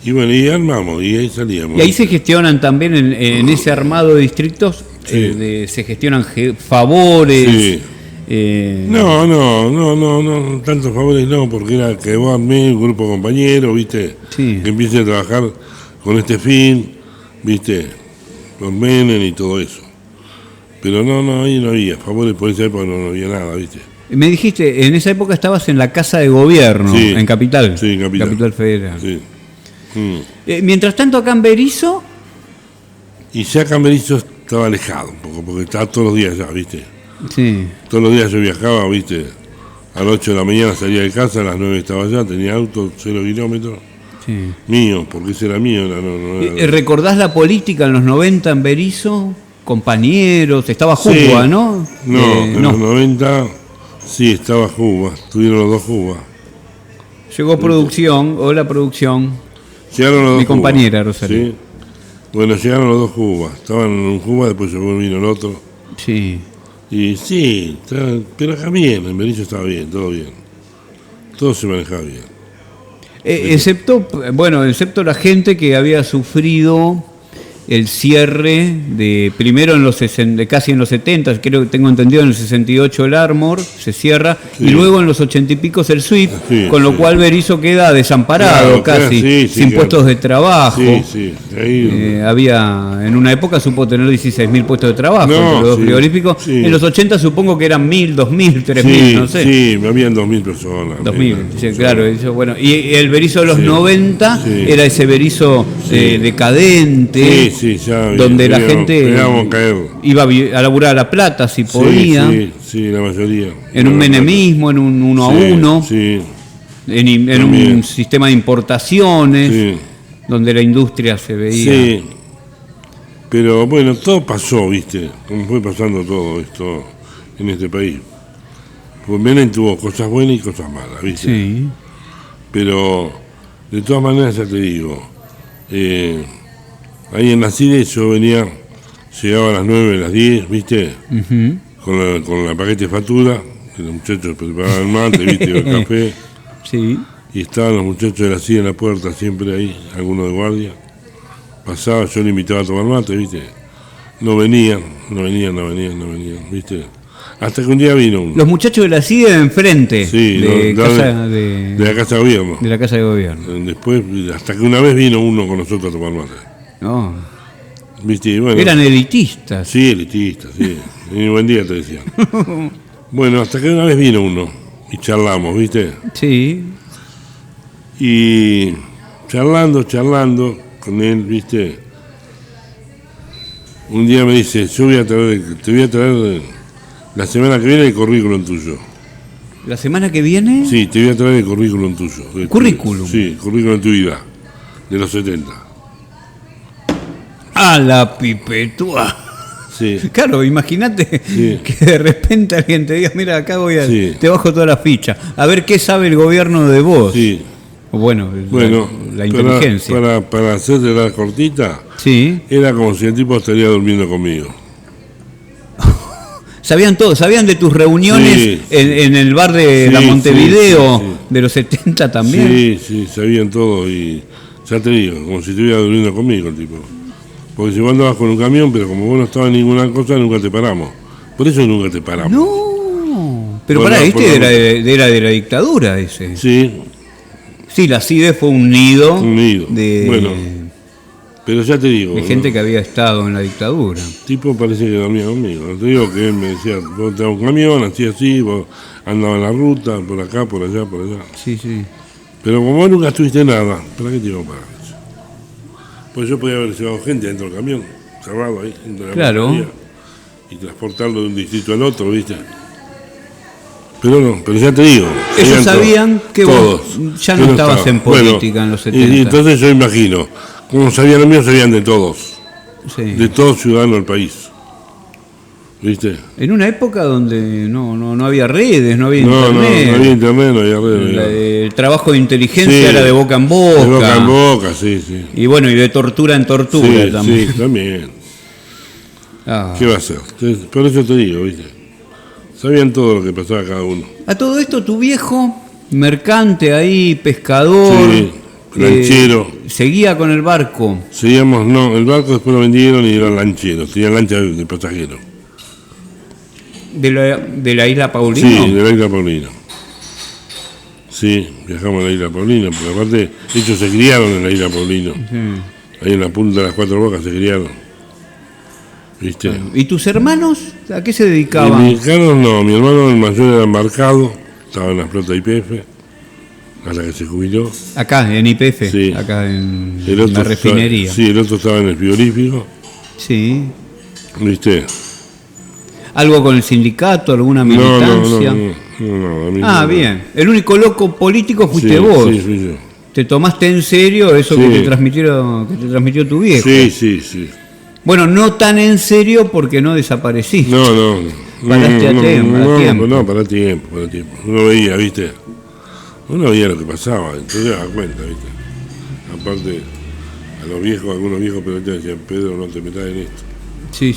Y bueno, y armamos, y ahí salíamos. Y ahí se gestionan también en ese armado de distritos, Sí. se gestionan favores. Sí. eh, No, tantos favores no, porque era que vos armé un grupo de compañeros, ¿viste? Sí. Que empiece a trabajar con este fin, ¿viste? Con Menem y todo eso. Pero no, ahí no había favores, por esa época no había nada, ¿viste? Me dijiste, en esa época estabas en la Casa de Gobierno, Sí. en Capital. Sí, en Capital. Federal. Sí. Mm. Mientras tanto, acá en Berizo, Y ya Camberizo estaba alejado un poco, porque estaba todos los días allá, ¿viste? sí. Todos los días yo viajaba, ¿viste? A las 8 de la mañana salía de casa, a las 9 estaba allá, tenía auto, 0 kilómetros. Sí. Mío, porque ese era mío, no era... ¿Recordás la política en los 90 en Berizo? Compañeros, estaba Juba, Sí. ¿no? No, en los 90 sí estaba Juba, tuvieron los dos Juba. Llegó producción, hola producción. Llegaron los dos Mi Juba, compañera, Rosario. ¿sí? Bueno, llegaron los dos Juba, estaban en un Juba, después vino el otro. Sí. Y sí, pero acá bien, en Berizo estaba bien, todo bien. Todo se manejaba bien. Excepto la gente que había sufrido el cierre de primero en los 60, casi en los 70, creo que tengo entendido en el 68 el Armor se cierra, y luego en los 80 y pico el Swift, con lo cual Berisso queda desamparado, casi, sin puestos de trabajo. Había, en una época supo tener 16.000 puestos de trabajo entre los dos frigoríficos. En los 80 supongo que eran 1.000, 2.000, 3.000, no sé. Sí, habían 2.000 personas. 2.000, claro. Eso, bueno. Y el Berisso de los 90 era ese Berisso decadente, donde la gente iba a laburar a La Plata si podía. Sí, la mayoría. En un menemismo, en un 1 a 1, en un sistema de importaciones, donde la industria se veía. Sí, pero bueno, todo pasó, ¿viste? Como fue pasando todo esto en este país. Pues Menem tuvo cosas buenas y cosas malas, ¿viste? Sí. Pero de todas maneras, ya te digo, ahí en la CIDE yo llegaba a las 9, a las 10, ¿viste? Con la paquete de factura, que los muchachos preparaban el mate, ¿viste? El café. Sí. Y estaban los muchachos de la CIDE en la puerta, siempre ahí, algunos de guardia. Pasaba, yo le invitaba a tomar mate, ¿viste? No venían, ¿viste? Hasta que un día vino uno. Los muchachos de la CIDE de enfrente, de la Casa de Gobierno. De la Casa de Gobierno. Después, hasta que una vez vino uno con nosotros a tomar mate. No. ¿Viste? Bueno, eran elitistas. Sí, elitistas, sí. Y buen día te decían. Bueno, hasta que una vez vino uno y charlamos, ¿viste? Sí. Y charlando con él, ¿viste? Un día me dice, te voy a traer la semana que viene el currículum tuyo. ¿La semana que viene? Sí, te voy a traer el currículum tuyo. ¿Currículum? Sí, currículum de tu vida, de los 70. ¡A la pipetúa! Sí. Claro, imagínate que de repente alguien te diga, mira, acá te bajo toda la ficha, a ver qué sabe el gobierno de vos. Sí. Bueno, la inteligencia. Para hacerte la cortita, era como si el tipo estaría durmiendo conmigo. Sabían todo, sabían de tus reuniones en el bar de la Montevideo de los 70 también. Sí, sabían todo y ya te digo, como si estuviera durmiendo conmigo el tipo. Porque si vos andabas con un camión, pero como vos no estabas en ninguna cosa, nunca te paramos. Por eso nunca te paramos. No, pero pará, era de la dictadura ese. Sí. Sí, la CIDE fue un nido. Bueno, pero ya te digo. De gente que había estado en la dictadura. El tipo parece que dormía conmigo. Te digo que él me decía, vos te das un camión, así, vos andabas en la ruta, por acá, por allá, por allá. Sí. Pero como vos nunca estuviste nada, ¿para qué te iba a parar eso? Pues yo podía haber llevado gente dentro del camión, cerrado ahí, dentro de la batería, y transportarlo de un distrito al otro, ¿viste? Pero ya te digo. Ellos sabían que vos ya no estabas en política en los 70. Y entonces yo imagino, como sabían los míos, sabían de todos. De todos ciudadanos del país. ¿Viste? En una época donde no había redes, no había internet. No había internet, no había redes. El trabajo de inteligencia era de boca en boca. De boca en boca, sí. Y bueno, y de tortura en tortura también. Sí, también. ¿Qué va a hacer? Por eso te digo, ¿viste? Sabían todo lo que pasaba cada uno. A todo esto, tu viejo, mercante ahí, pescador, lanchero. ¿seguía con el barco? Seguíamos, el barco después lo vendieron y eran lancheros, tenían lancha de pasajeros. ¿De la isla Paulino? Sí, de la isla Paulino. Sí, viajamos a la isla Paulino, porque aparte ellos se criaron en la isla Paulino. Ahí en la punta de las 4 Bocas se criaron. ¿Viste? ¿Y tus hermanos a qué se dedicaban? Mis hermanos no, mi hermano el mayor era embarcado, estaba en la flota YPF, hasta que se jubiló. Acá, en YPF, sí. Acá en la refinería. El otro estaba en el frigorífico. Sí. ¿Viste? ¿Algo con el sindicato, alguna militancia? No, bien. El único loco político fuiste vos. Sí, fui yo. ¿Te tomaste en serio eso que te transmitió tu viejo? Sí. Bueno, no tan en serio porque no desapareciste. No. Paraste a tiempo. No, para tiempo. Uno veía, ¿viste? Uno veía lo que pasaba, entonces se daba cuenta, ¿viste? Aparte, algunos viejos periodistas decían, Pedro, no te metas en esto. Sí.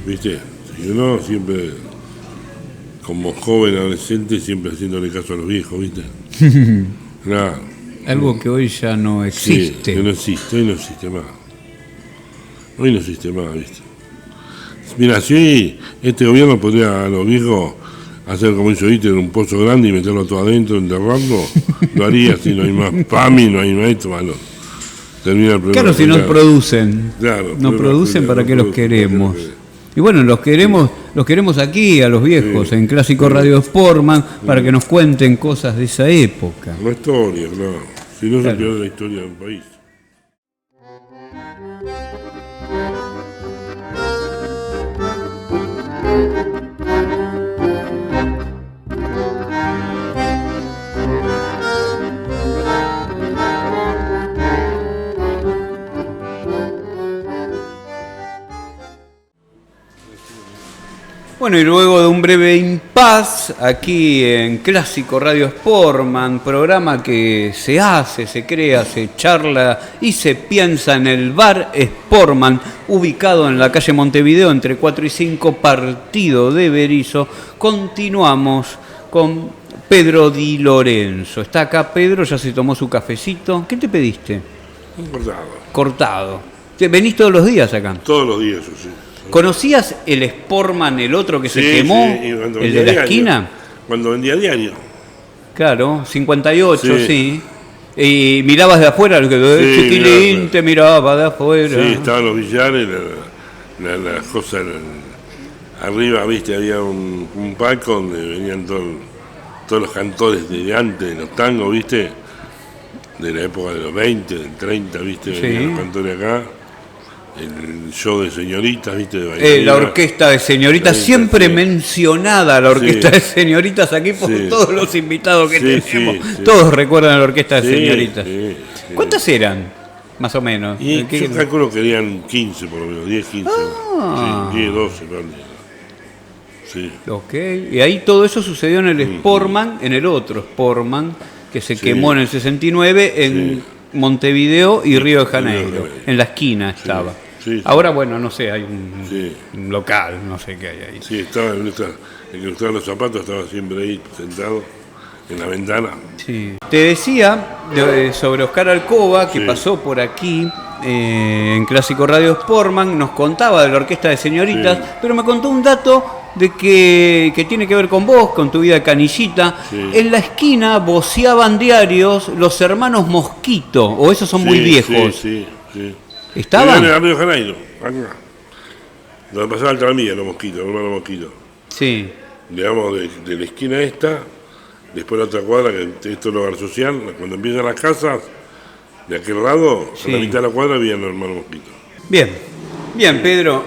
¿Viste? Y uno siempre, como joven adolescente, siempre haciéndole caso a los viejos, ¿viste? Algo que hoy ya no existe. Sí, que no existe, hoy no existe más. Hoy no existe más, ¿viste? Mira, si este gobierno podría a los viejos hacer como hizo Hitler, un pozo grande y meterlo todo adentro, enterrarlo, lo haría si no hay más PAMI, no hay más esto, malo. Termina el problema. Claro, si nos producen. Claro, Nos producen, ¿para qué los queremos? Y bueno, los queremos aquí, a los viejos, en Clásico Radio Sportman, para que nos cuenten cosas de esa época. La historia, claro. Si no, Claro. se pierde la historia del país. Bueno, y luego de un breve impas aquí en Clásico Radio Sportman, programa que se hace, se crea, se charla y se piensa en el bar Sportman, ubicado en la calle Montevideo entre 4 y 5, partido de Berisso. Continuamos con Pedro Di Lorenzo. Está acá Pedro, ya se tomó su cafecito. ¿Qué te pediste? Un cortado. Cortado. ¿Venís todos los días acá? Todos los días, eso sí. ¿Conocías el Sportman, el otro que se Sí, quemó? sí, y cuando ¿El vendía de la diario. esquina? Cuando vendía diario. Claro, 58, sí. Sí. Y mirabas de afuera, lo que Sí, chiquilín miraba. te miraba de afuera. Sí, estaban los billares, las cosas arriba, viste, había un palco donde venían todos los cantores de antes, de los tangos, viste, de la época de los 20, del 30, viste, Sí. venían los cantores acá, el show de señoritas, viste, de La bailarinas. orquesta de señoritas, Sí, siempre sí. mencionada la orquesta Sí. de señoritas aquí por Sí. todos los invitados que Sí, tenemos. sí, sí. Todos recuerdan la orquesta de Sí, señoritas. sí, sí. ¿Cuántas eran? Más o menos. Y ¿Qué- yo calculo que eran 15 por lo menos, 10, 15. Ah. Sí, 10, 12, perdón. Sí. Ok, y ahí todo eso sucedió en el Sportman, en el otro Sportman, que se Sí. quemó en el 69 en Montevideo y Río de Janeiro. Janeiro. En la esquina estaba. Sí. Ahora, bueno, no sé, hay Sí. un local, no sé qué hay ahí. Sí, estaba el que usaba los zapatos, estaba siempre ahí sentado en la ventana. Sí. Te decía sobre Oscar Alcoba, que Sí. pasó por aquí en Clásico Radio Sportman, nos contaba de la orquesta de señoritas, Sí. pero me contó un dato de que tiene que ver con vos, con tu vida de canillita. Sí. En la esquina voceaban diarios los hermanos Mosquito, o esos son muy Sí, viejos. Sí, sí. ¿Estaban? En el Río de Janeiro, acá. Donde pasaba el tranvía, los mosquitos, los hermanos mosquitos. Sí. Digamos, de la esquina esta, después la otra cuadra, que esto es el hogar social, cuando empiezan las casas, de aquel lado, Sí. a la mitad de la cuadra había los hermanos mosquitos. Bien, bien, Pedro.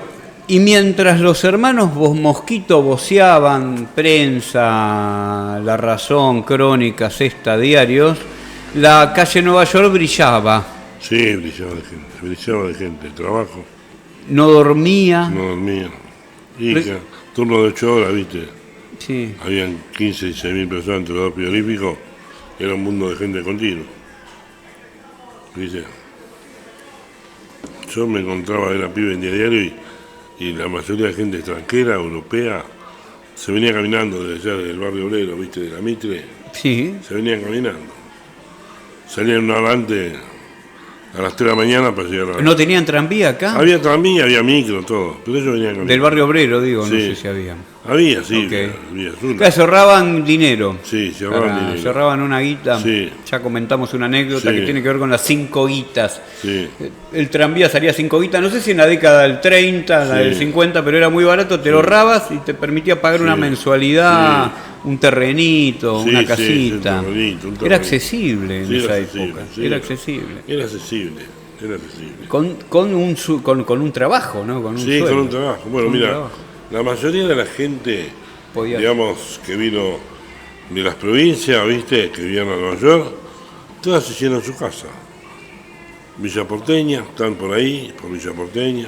Y mientras los hermanos Mosquito voceaban, prensa, La Razón, Crónica, Sexta, diarios, la calle Nueva York brillaba. Sí, brillaba de gente, trabajo, No dormía. no dormía. Y turno de 8 horas, viste, Sí. habían 15, 16 mil personas entre los dos frigoríficos, era un mundo de gente continuo. ¿Viste? Yo me encontraba, era pibe en diario y la mayoría de gente extranjera, europea, se venía caminando desde allá del barrio obrero, viste, de la Mitre, Sí. se venían caminando. Salían una hora antes, a las 3 de la mañana para llegar a la... ¿No tenían tranvía acá? Había tranvía, había micro, todo, pero ellos venían caminando. Del barrio obrero, digo, no Sí. sé si había. Había, sí, Ok. había azul. Acá se ahorraban dinero. Sí, se ahorraban dinero. Se ahorraban una guita. Sí. Ya comentamos una anécdota Sí. que tiene que ver con las 5 guitas. Sí, El tranvía salía 5 guitas, no sé si en la década del 30, la Sí. del 50, pero era muy barato, te lo ahorrabas y te permitía pagar una mensualidad, un terrenito, Sí, una sí, casita. un terrenito, un Era terrenito. accesible en Sí, esa era accesible, época. sí. Era accesible. era accesible, era accesible. Con un trabajo, ¿no? Con un Sí, sueldo. con un trabajo. Bueno, Con un mira, trabajo. la mayoría de la gente, Podía- digamos, que vino de las provincias, viste, que vivían a Nueva York, todas se hicieron su casa. Villa Porteña, están por ahí, por Villa Porteña,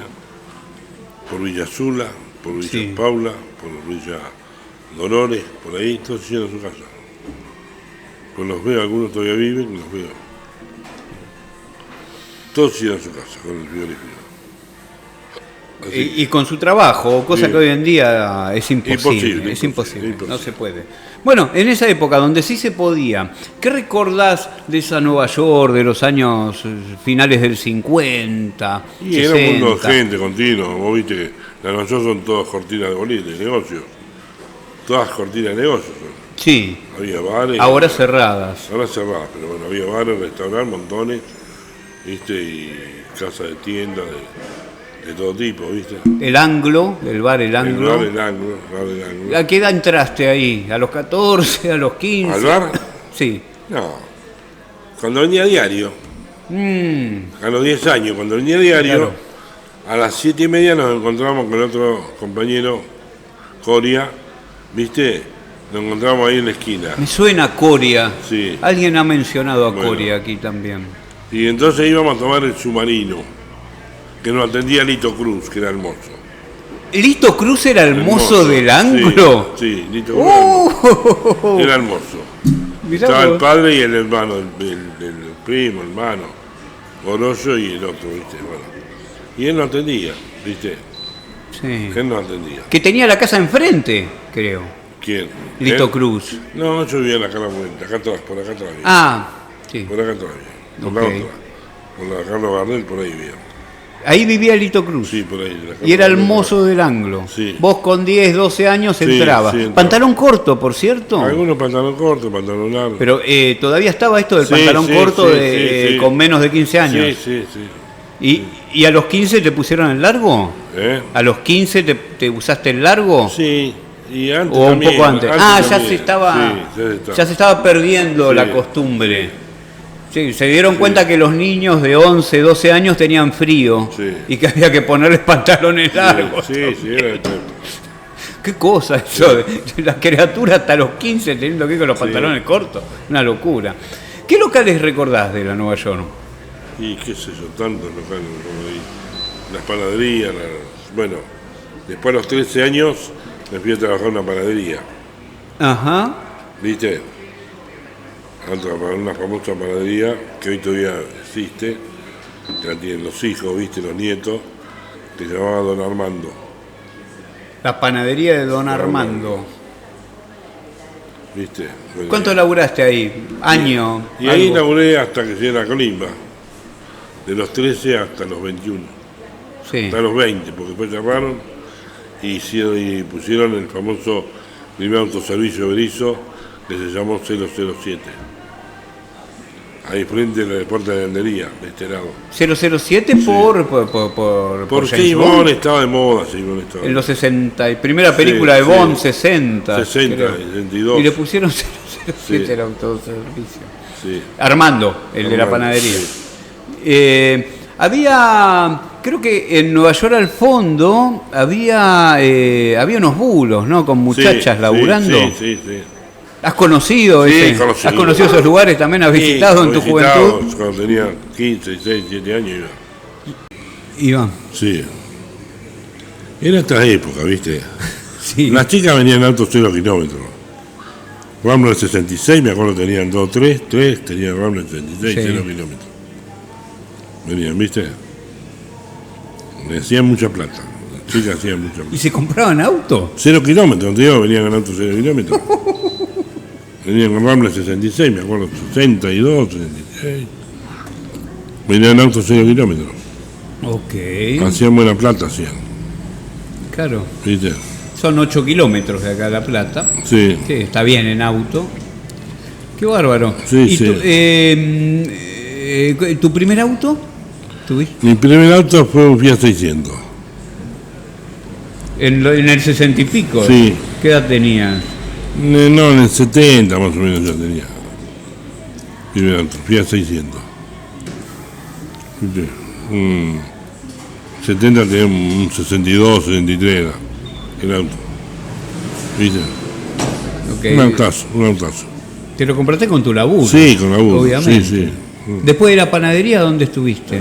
por Villa Sula, por Villa Sí. Paula, por Villa Dolores, por ahí, todos se hicieron su casa. Pues los veo, algunos todavía viven, los veo. Todos hicieron su casa con el frigorífico. Y con su trabajo, cosa que hoy en día es imposible. Imposible. No se puede. Bueno, en esa época donde sí se podía, ¿qué recordás de esa Nueva York de los años finales del 50, Y 60? era un mundo de gente continuo. Vos viste que la Nueva York son todas cortinas de boliche, de negocios. Todas cortinas de negocios son. Sí, Había bares. ahora cerradas. Ahora cerradas, pero bueno, había bares, restaurantes, montones, ¿viste? Y casas de tiendas de todo tipo, ¿viste? El Anglo, el bar El Anglo. El bar el ángulo. ¿A qué edad entraste ahí? ¿A los 14, a los 15? ¿Al bar? Sí. No. Cuando venía diario, a los 10 años, cuando venía diario, Claro. a las 7:30 nos encontramos con otro compañero, Coria, ¿viste? Nos encontramos ahí en la esquina. Me suena Coria. Sí. Alguien ha mencionado a Bueno. Coria aquí también. Y entonces íbamos a tomar el submarino, que nos atendía Lito Cruz, que era el mozo. ¿Lito Cruz era el mozo del Sí, Anglo? Sí, Lito Cruz era el mozo. Mirá Estaba el vos. padre y el hermano, el primo, hermano, Orollo y el otro, ¿viste? Bueno. Y él no atendía, ¿viste? Sí. Él no atendía. Que tenía la casa enfrente, creo. ¿Quién? Lito ¿Él? Cruz. No, yo vivía en la cara vuelta, acá atrás, por acá atrás. vivía. Ah, sí. Por acá atrás. Por Ok. la otra. Por la Carlos Gardel, por ahí vivía. Ahí vivía Lito Cruz. Sí, por ahí. la Y era el Carlos Gardel. mozo del Anglo. Sí. Vos con 10, 12 años Sí, entrabas. sí, entraba. Pantalón corto, por cierto. Algunos pantalón corto, pantalón largo. Pero todavía estaba esto del Sí, pantalón sí, corto sí, de, sí, sí. con menos de 15 años. Sí, sí, sí. ¿Y a los 15 te pusieron el largo? ¿Eh? ¿A los 15 te usaste el largo? Sí, y antes ¿O un también, poco antes? Ya también. se estaba, Sí, ya se estaba perdiendo Sí. la costumbre. Sí, se dieron cuenta que los niños de 11, 12 años tenían frío Sí. y que había que ponerles pantalones largos. Sí, sí, era el tema. Qué cosa eso, de la criatura hasta los 15 teniendo que ir con los pantalones cortos. Una locura. ¿Qué locales recordás de la Nueva York? Y qué sé yo, tantos locales como ahí. Las panaderías, bueno, después a los 13 años me fui a trabajar en una panadería, Ajá. ¿viste? A trabajar en una famosa panadería que hoy todavía existe, que la tienen los hijos, ¿viste? Los nietos, que se llamaba Don Armando, La panadería de Don Armando. ¿viste? Bueno, ¿Cuánto laburaste ahí? ¿Año? y ahí algo? inauguré hasta que llegué a Colimba, de los 13 hasta los 21. Sí. Hasta los 20, porque después cerraron y pusieron el famoso primer autoservicio de Berizo, que se llamó 007. Ahí frente a la puerta de Andería, de este lado. 007 por Porque James Bond. Bond estaba de moda, sí, Bond estaba. En los 60, primera película de Sí, Bond, sí. 60. 60, creo. 62. Y le pusieron 007 Sí. el autoservicio. Sí. Armando, el de la Armando, panadería. sí. Había, creo que en Nueva York al fondo, había unos bulos, ¿no? Con muchachas Sí, laburando. Sí, sí. ¿Has conocido Sí, ese? conocido. ¿Has conocido esos lugares? ¿También has visitado Sí, en tu visitado juventud? Cuando tenía 15, 16, 17 años iba. Iván. Sí. Era esta época, ¿viste? Sí. Las chicas venían en autos 0 kilómetros. Rambler 66, me acuerdo que tenían 2, 3 tenían Rambler 66, Sí. 0 kilómetros. Venían, ¿viste? Le hacían mucha plata. Las chicas hacían mucha plata. ¿Y se compraban autos? 0 kilómetros, te digo, venían en autos 0 kilómetros. Venían con Rambler 66, me acuerdo, 62, 66. Venían en autos 0 kilómetros. Ok. Hacían buena plata, hacían. Claro. ¿Viste? Son 8 kilómetros de acá a La Plata. Sí. Sí, está bien en auto. Qué bárbaro. Sí, ¿Y sí. tu primer auto? ¿Tuviste? Mi primer auto fue un Fiat 600. En el 60 y pico. Sí. ¿Qué edad tenías? No, en el 70 más o menos ya tenía. Primer auto, Fiat 600. ¿Viste? 70 tenía un 62, 63 era el auto. ¿Viste? Ok. Un autazo. ¿Te lo compraste con tu laburo? Sí, con laburo. Obviamente. Sí, sí. Después de la panadería, ¿dónde estuviste?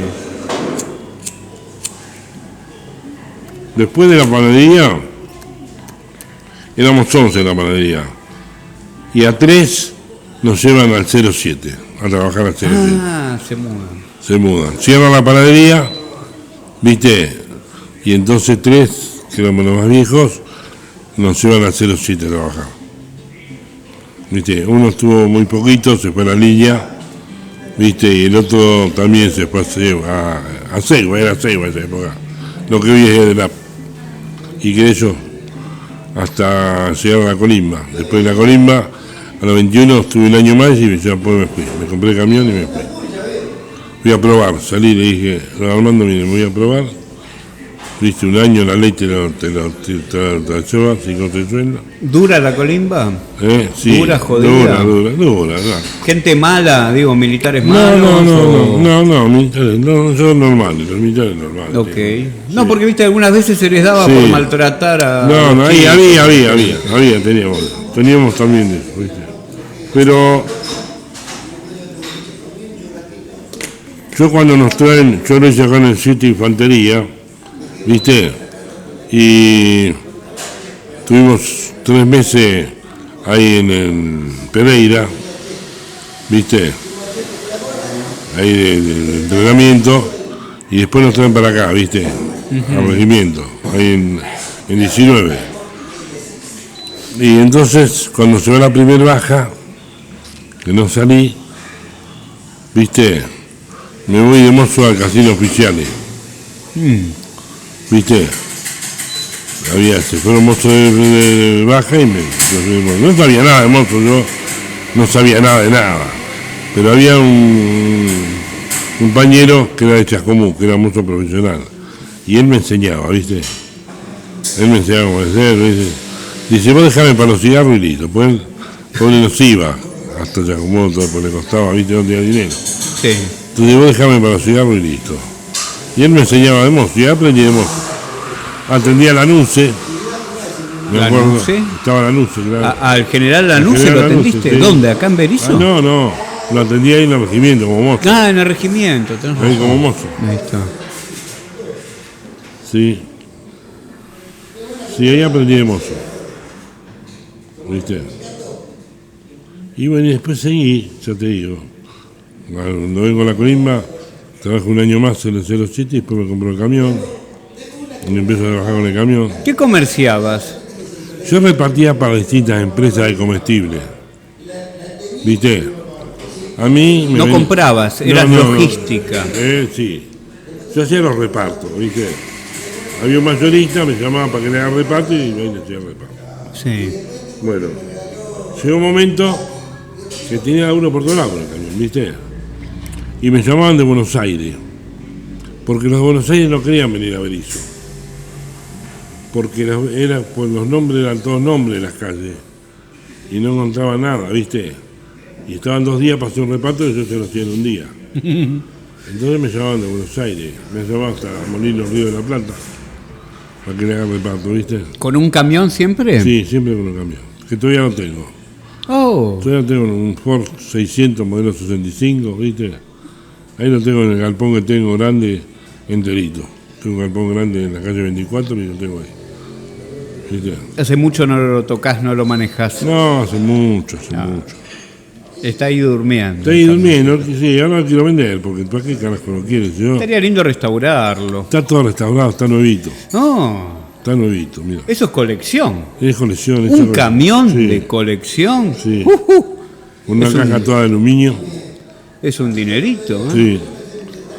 Después de la panadería, éramos 11 en la panadería. Y a 3 nos llevan al 07, a trabajar al 07. Ah, se mudan. Se mudan. Cierran la panadería, viste, Y entonces 3, que éramos los más viejos, nos llevan a 07 a trabajar. ¿Viste? Uno estuvo muy poquito, se fue a la línea, ¿viste? Y el otro también se fue a Segua, era Segua esa época. Lo que hoy es EDELAP. Y quedé yo hasta llegar a la Colimba. Después de la Colimba, a los 21 estuve un año más y después me fui. Me compré el camión y me fui. Fui a probar, salí, le dije, Armando, mire, me voy a probar. Viste, un año la ley te lo lleva, sin constitución. ¿Dura la Colimba? Sí. ¿Dura, jodida? Dura. ¿Gente mala, digo, militares malos? No, militares, no, yo normales, los militares normales. Ok. Sí. No, porque viste, algunas veces se les daba por maltratar a... No, ahí había, teníamos también eso, ¿viste? Pero yo cuando nos traen, yo lo hice acá en el sitio de infantería, ¿viste? Y tuvimos 3 meses ahí en Pereira, ¿viste? Ahí de entrenamiento, y después nos traen para acá, ¿viste? Al regimiento, ahí en 19. Y entonces, cuando se va la primera baja, que no salí, ¿viste? Me voy de mozo al casino oficiales. ¿Viste? Se fueron mozos de baja y no sabía nada de mozo, yo no sabía nada de nada. Pero había un compañero que era de Chascomú, que era mozo profesional. Y él me enseñaba, ¿viste? Él me enseñaba cómo hacer, ¿viste? Dice, vos dejame para los cigarros y listo. Pues él nos iba hasta Chascomú, todo, porque le costaba, ¿viste? No tenía dinero. Sí. Entonces vos dejame para los cigarros y listo. Y él me enseñaba de mozo, y aprendí de mozo. Atendía a Lanuse. ¿Lanuse? Estaba Lanuse, claro. ¿Al general Lanuse lo atendiste? Sí. ¿Dónde? ¿Acá en Berisso? No, lo atendía ahí en el regimiento como mozo. En el regimiento. Ahí como mozo. Ahí está. Sí. Sí, ahí aprendí de mozo. ¿Viste? Y bueno, y después seguí, ya te digo. Cuando vengo a la Colimba, trabajo un año más en el 07 y después me compro el camión. Y empiezo a trabajar con el camión. ¿Qué comerciabas? Yo repartía para distintas empresas de comestibles. ¿Viste? A mí me comprabas, eras logística. Sí. Yo hacía los repartos, ¿viste? Había un mayorista, me llamaba para que le haga reparto y ahí le hacía el reparto. Sí. Bueno, llegó un momento que tenía laburo por todos lados con el camión, ¿viste? Y me llamaban de Buenos Aires, porque los de Buenos Aires no querían venir a Berisso, porque los nombres eran todos nombres de las calles, y no encontraban nada, ¿viste? Y estaban 2 días para hacer un reparto y yo se lo hacía en un día. Entonces me llamaban de Buenos Aires, me llamaban hasta Molinos Río de la Plata, para que le hagan reparto, ¿viste? ¿Con un camión siempre? Sí, siempre con un camión, que todavía no tengo. Todavía tengo un Ford 600 modelo 65, ¿viste? Ahí lo tengo en el galpón que tengo grande, enterito. Tengo un galpón grande en la calle 24 y lo tengo ahí. ¿Viste? Hace mucho no lo tocas, no lo manejas. No, hace mucho. Está ahí durmiendo. Está ahí durmiendo, sí, ahora lo quiero vender, porque ¿para qué carajo lo quieres? Estaría lindo restaurarlo. Está todo restaurado, está nuevito. No. Está nuevito, mira. Eso es colección. Es colección. ¿Un camión de colección? Sí. Una caja toda de aluminio. Es un dinerito, ¿eh? Sí.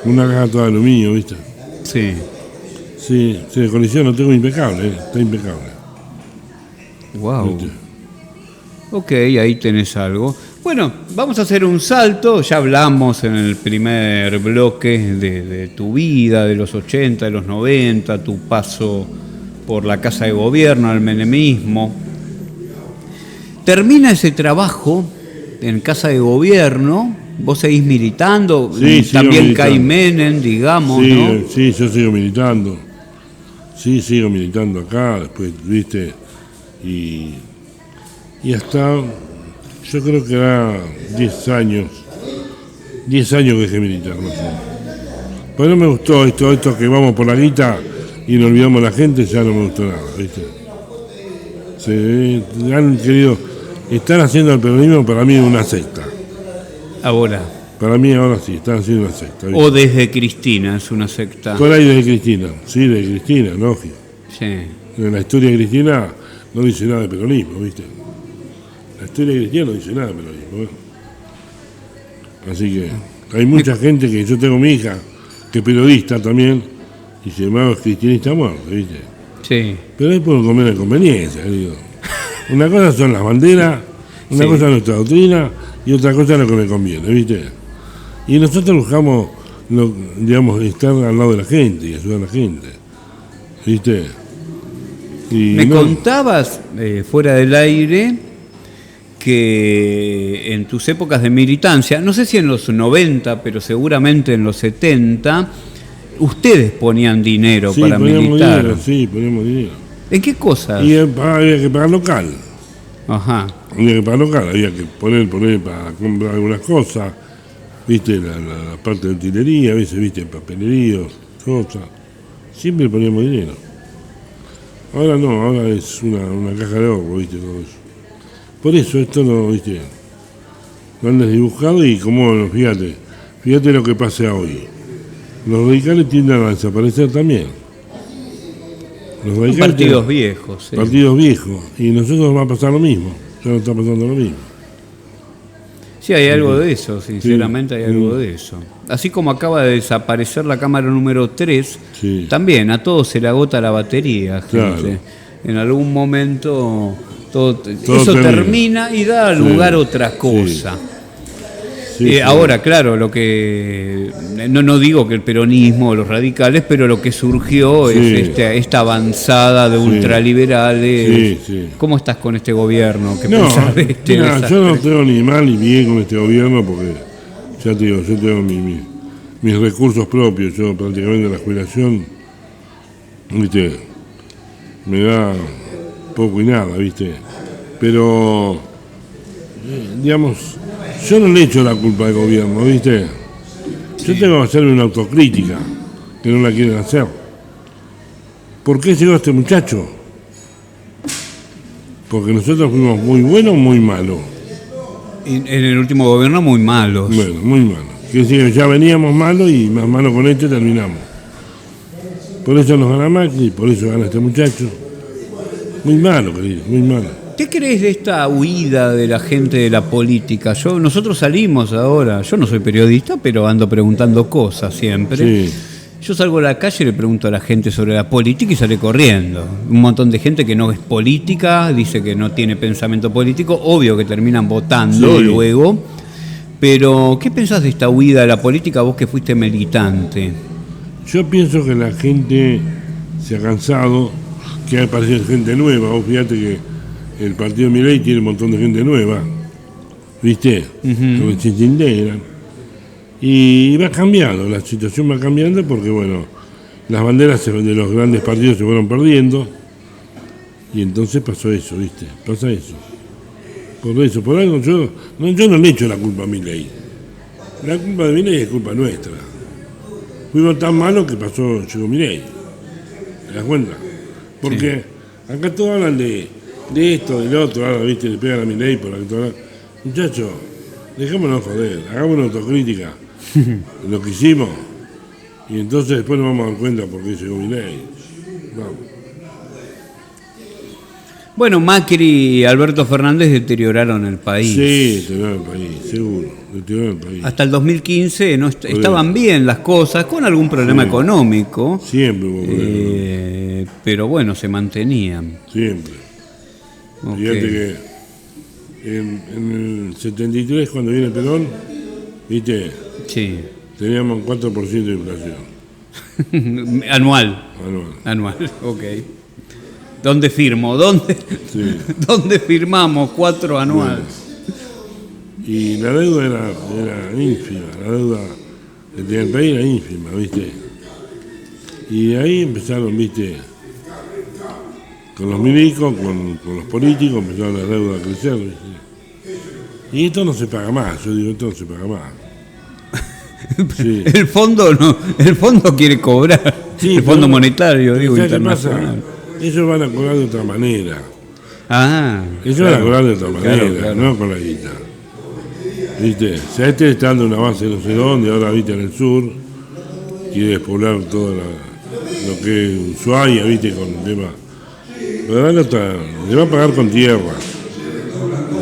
Una caja toda de aluminio, ¿viste? Sí. Sí, de colección lo tengo impecable, está impecable. Wow. ¿Viste? Ok, ahí tenés algo. Bueno, vamos a hacer un salto. Ya hablamos en el primer bloque de tu vida, de los 80, de los 90, tu paso por la Casa de Gobierno, el menemismo. Termina ese trabajo en Casa de Gobierno, vos seguís militando, sí, también cae Menem, digamos, sí, ¿no? Sí, yo sigo militando. Sí, sigo militando acá, después, ¿viste? Y hasta, yo creo que era 10 años que dejé militar, no sé. Pues no me gustó esto que vamos por la guita y nos olvidamos de la gente, ya no me gustó nada, ¿viste? Se han querido, están haciendo el peronismo para mí una secta. Ahora. Para mí ahora sí, están haciendo una secta. ¿viste? O desde Cristina es una secta. Por ahí de Cristina, sí, de Cristina, lógico. Sí. En la historia de Cristina no dice nada de peronismo, ¿viste? La historia de Cristina no dice nada de peronismo. ¿eh? Así que hay mucha gente que yo tengo mi hija, que es periodista también, y se llama cristianista muerto, ¿viste? Sí. Pero es por comer conveniencia, digo. Una cosa son las banderas, una Sí. cosa es nuestra doctrina y otra cosa es lo que me conviene, ¿viste? Y nosotros buscamos, digamos, estar al lado de la gente y ayudar a la gente, ¿viste? Y Me no- contabas fuera del aire que en tus épocas de militancia, no sé si en los 90, pero seguramente en los 70, ustedes ponían dinero sí, para poníamos militar. dinero, sí, poníamos dinero. ¿En qué cosas? Y había que pagar local, Ajá. había que pagar local, había que poner para comprar algunas cosas, ¿viste? La parte de utilería, a veces, ¿viste? Papelería, cosas. Siempre poníamos dinero. Ahora no, ahora es una caja de oro, ¿viste? Todo eso. Por eso esto no, ¿viste? Lo han desdibujado y como, fíjate lo que pasa hoy. Los radicales tienden a desaparecer también. Los Son radicales partidos viejos. Sí. partidos viejos. Y nosotros va a pasar lo mismo. Ya nos está pasando lo mismo. Sí, hay algo de eso, sinceramente hay algo de eso. Así como acaba de desaparecer la cámara número 3, Sí. también a todos se le agota la batería, gente. Claro. En algún momento Todo eso termina. termina y da lugar a otra cosa. Sí, sí. Ahora, claro, lo que no digo que el peronismo o los radicales, pero lo que surgió Sí. es esta avanzada de ultraliberales. Sí, sí. ¿Cómo estás con este gobierno? ¿Qué No, pensás de este mira, desastre? yo no tengo ni mal ni bien con este gobierno porque, ya te digo, yo tengo mis recursos propios. Yo prácticamente la jubilación, ¿viste? Me da poco y nada, ¿viste? Pero, digamos, yo no le echo la culpa al gobierno, ¿viste? Yo tengo que hacerme una autocrítica, que no la quieren hacer. ¿Por qué llegó este muchacho? Porque nosotros fuimos muy buenos o muy malos. Y en el último gobierno muy malos. Bueno, muy malos. Quiere decir que ya veníamos malos y más malos con este terminamos. Por eso nos gana Macri, por eso gana este muchacho. Muy malo, querido, muy malo. ¿Qué crees de esta huida de la gente de la política? Nosotros salimos ahora, yo no soy periodista, pero ando preguntando cosas siempre. Sí. Yo salgo a la calle y le pregunto a la gente sobre la política y sale corriendo. Un montón de gente que no es política, dice que no tiene pensamiento político, obvio que terminan votando Sí. luego. Pero, ¿qué pensás de esta huida de la política vos que fuiste militante? Yo pienso que la gente se ha cansado, que ha aparecido gente nueva. Vos fíjate que el partido Milei tiene un montón de gente nueva, ¿viste? Que se integran. Y va cambiando, la situación va cambiando porque, bueno, las banderas de los grandes partidos se fueron perdiendo y entonces pasó eso, ¿viste? Pasa eso. Por algo yo no le echo la culpa a Milei. La culpa de Milei es culpa nuestra. Fuimos tan malos que llegó Milei. ¿Te das cuenta? Porque acá todos hablan de esto, del otro, ahora, ¿viste? Le pegan a Milei por actuar. Muchachos, dejémonos joder, hagamos una autocrítica. Lo que hicimos y entonces después nos vamos a dar cuenta por qué llegó Milei. Vamos. Bueno, Macri y Alberto Fernández deterioraron el país. Sí, deterioraron el país, seguro, deterioraron el país. Hasta el 2015 estaban bien las cosas, con algún problema económico, Siempre hubo problemas, pero bueno, se mantenían. siempre. Ok. Fíjate que en el 73, cuando viene Perón, ¿viste? Sí. Teníamos 4% de inflación Anual. anual. Ok. ¿Dónde firmo? ¿Dónde, Sí. ¿Dónde firmamos 4 anual? Y la deuda era ínfima, la deuda que tenía el país era ínfima, ¿viste? Y ahí empezaron, ¿viste? Con los milicos, con los políticos, empezaron las deudas a crecer, ¿viste? Y esto no se paga más, yo digo, esto no se paga más. Sí. El fondo quiere cobrar. Sí, el Fondo pero- Monetario, digo, ¿sabes qué pasa? internacional. Ellos van a cobrar de otra manera. Ah, Ellos claro, van a cobrar de otra manera, claro. no con la guita. ¿Viste? O sea, este está dando una base no sé dónde, ahora viste en el sur, quiere despoblar todo lo que es Ushuaia, viste, con el tema. Pero ahora le va a pagar con tierra,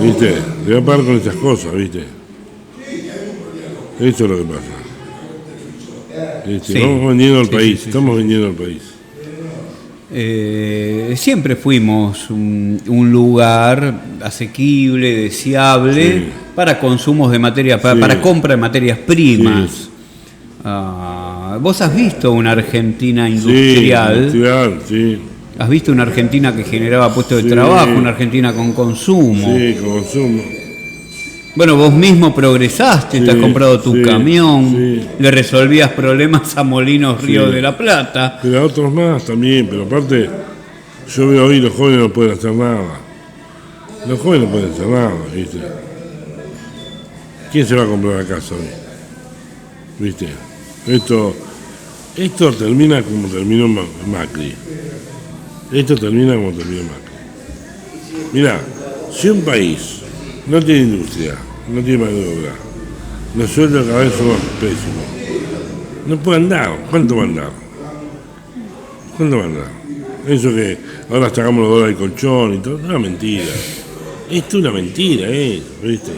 viste, le va a pagar con esas cosas, viste. Eso es lo que pasa. ¿Viste? Sí. Vamos vendiendo el Sí, país, sí, sí, estamos vendiendo el país. Siempre fuimos un lugar asequible, deseable, Sí. para consumos de materias, Sí. para compra de materias primas. Sí. Vos has visto una Argentina Sí, industrial, sí. has visto una Argentina que generaba puestos de Sí. trabajo, una Argentina con consumo. Sí, consumo. Bueno, vos mismo progresaste, Sí, te has comprado tu sí, camión, sí. le resolvías problemas a Molinos Río Sí. de la Plata. Pero a otros más también, pero aparte, yo veo hoy los jóvenes no pueden hacer nada. Los jóvenes no pueden hacer nada, ¿viste? ¿Quién se va a comprar la casa hoy? ¿Viste? Esto termina como terminó Macri. Esto termina como terminó Macri. Mirá, si un país no tiene industria, no tiene mano de obra, los sueldos cada vez son más pésimos, no puede andar. ¿Cuánto va a andar? ¿Cuánto va a andar? Eso que ahora sacamos los dólares del colchón y todo, es una mentira. Esto es una mentira, ¿viste?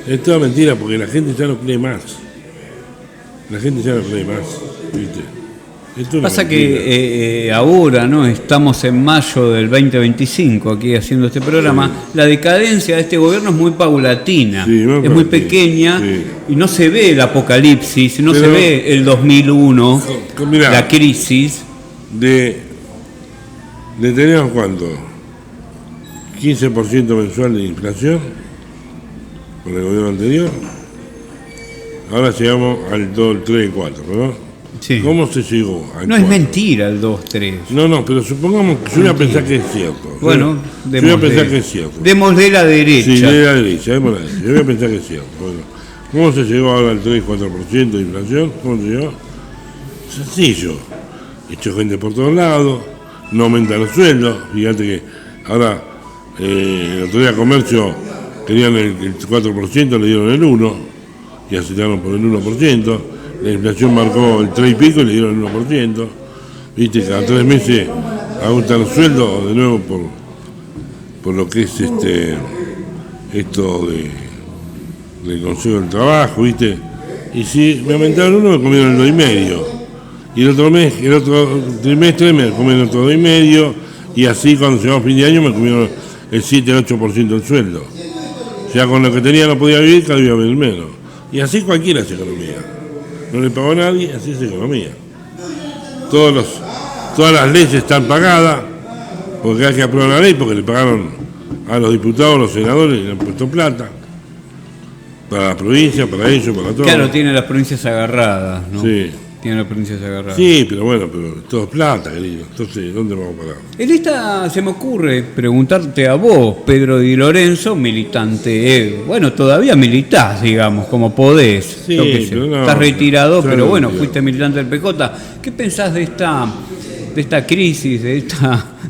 Es toda mentira porque la gente ya no cree más. La gente ya no cree más, ¿viste? Esto es una Pasa mentira. que ahora, ¿no? Estamos en mayo del 2025 aquí haciendo este programa. La decadencia de este gobierno es muy paulatina, Sí, muy es muy paulatina, pequeña, sí. y no se ve el apocalipsis, no se Pero- ve el 2001, Mirá, la crisis. de teníamos cuánto, 15% mensual de inflación con el gobierno anterior. Ahora llegamos al 2, el 3 y 4, ¿no? Sí. ¿Cómo se llegó al No es 4? mentira el 2-3. No, pero supongamos que yo voy a pensar que es cierto. Bueno, yo voy a pensar que es cierto. démosle la derecha. Sí, de la derecha, démosle la derecha. Yo voy a pensar que es cierto. Bueno, ¿cómo se llegó ahora al 3 y 4% de inflación? ¿Cómo se llegó? Sencillo. Echó gente por todos lados, no aumentan los sueldos. Fíjate que ahora, el otro día Comercio querían el 4%, le dieron el 1%, y aceptaron por el 1%. La inflación marcó el 3 y pico y le dieron el 1%. Viste, cada 3 meses aumentan los sueldos de nuevo por lo que es esto del Consejo del Trabajo, viste. Y si me aumentaron uno, me comieron el 2,5. Y el otro trimestre me comieron otro 2,5. Y así cuando llegamos a fin de año me comieron el 7, el 8% del sueldo. Ya con lo que tenía no podía vivir, cada día vivir menos. Y así cualquiera es economía. No le pagó a nadie, así es economía. Todas las leyes están pagadas, porque hay que aprobar la ley, porque le pagaron a los diputados, a los senadores, le han puesto plata. Para la provincia, para ellos, para todos. Claro, tiene las provincias agarradas, ¿no? Sí. Tiene las provincias agarradas. Sí, pero bueno, pero todo es plata, querido. Entonces, ¿dónde vamos a parar? En esta se me ocurre preguntarte a vos, Pedro Di Lorenzo, militante, bueno, todavía militás, digamos, como podés. Sí, yo qué sé. pero no, Estás retirado, ya pero no bueno, retirado. fuiste militante del PJ. ¿Qué pensás de esta crisis, de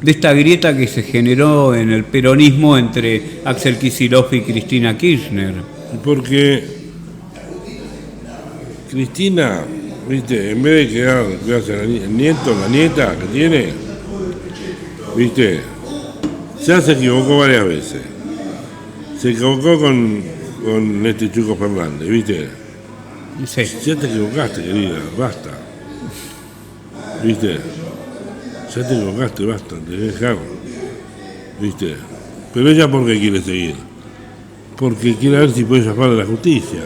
esta grieta que se generó en el peronismo entre Axel Kicillof y Cristina Kirchner? Porque Cristina, viste, en vez de quedarse el nieto, la nieta que tiene, viste, ya se equivocó varias veces. Se equivocó con este Chuco Fernández, viste. Sí. Ya te equivocaste, querida, basta. ¿Viste? Ya te equivocaste, basta, te debes dejar. ¿Viste? Pero ella, ¿por qué quiere seguir? Porque quiere ver si puede zafar de la justicia.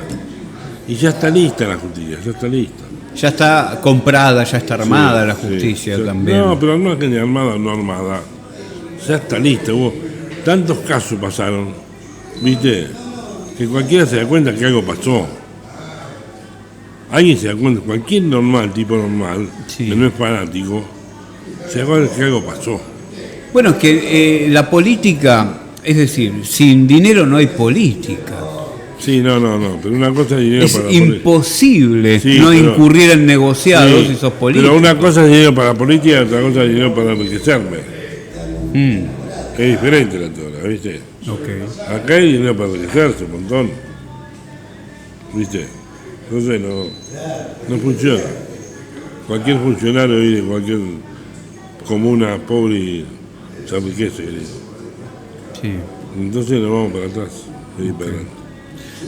Y ya está lista la justicia, ya está lista. Ya está comprada, ya está armada Sí, la sí, justicia sí. también. No, pero no es que ni armada o no armada. Ya está lista. Tantos casos pasaron, ¿viste? Que cualquiera se da cuenta que algo pasó. Alguien se da cuenta, cualquier tipo normal, Sí. que no es fanático, se da cuenta que algo pasó. Bueno, es que la política, es decir, sin dinero no hay política. Sí, no, pero una cosa es dinero Es para la política. imposible Sí, no pero- incurrir en negociados Sí, si sos político. pero una cosa es dinero para la política y otra cosa es dinero para enriquecerme. Es diferente la tora, ¿viste? Ok. Acá hay dinero para enriquecerse un montón. ¿viste? Entonces no funciona. Cualquier funcionario de cualquier comuna pobre se enriquece, querido. Sí. Entonces nos vamos para atrás, para adelante.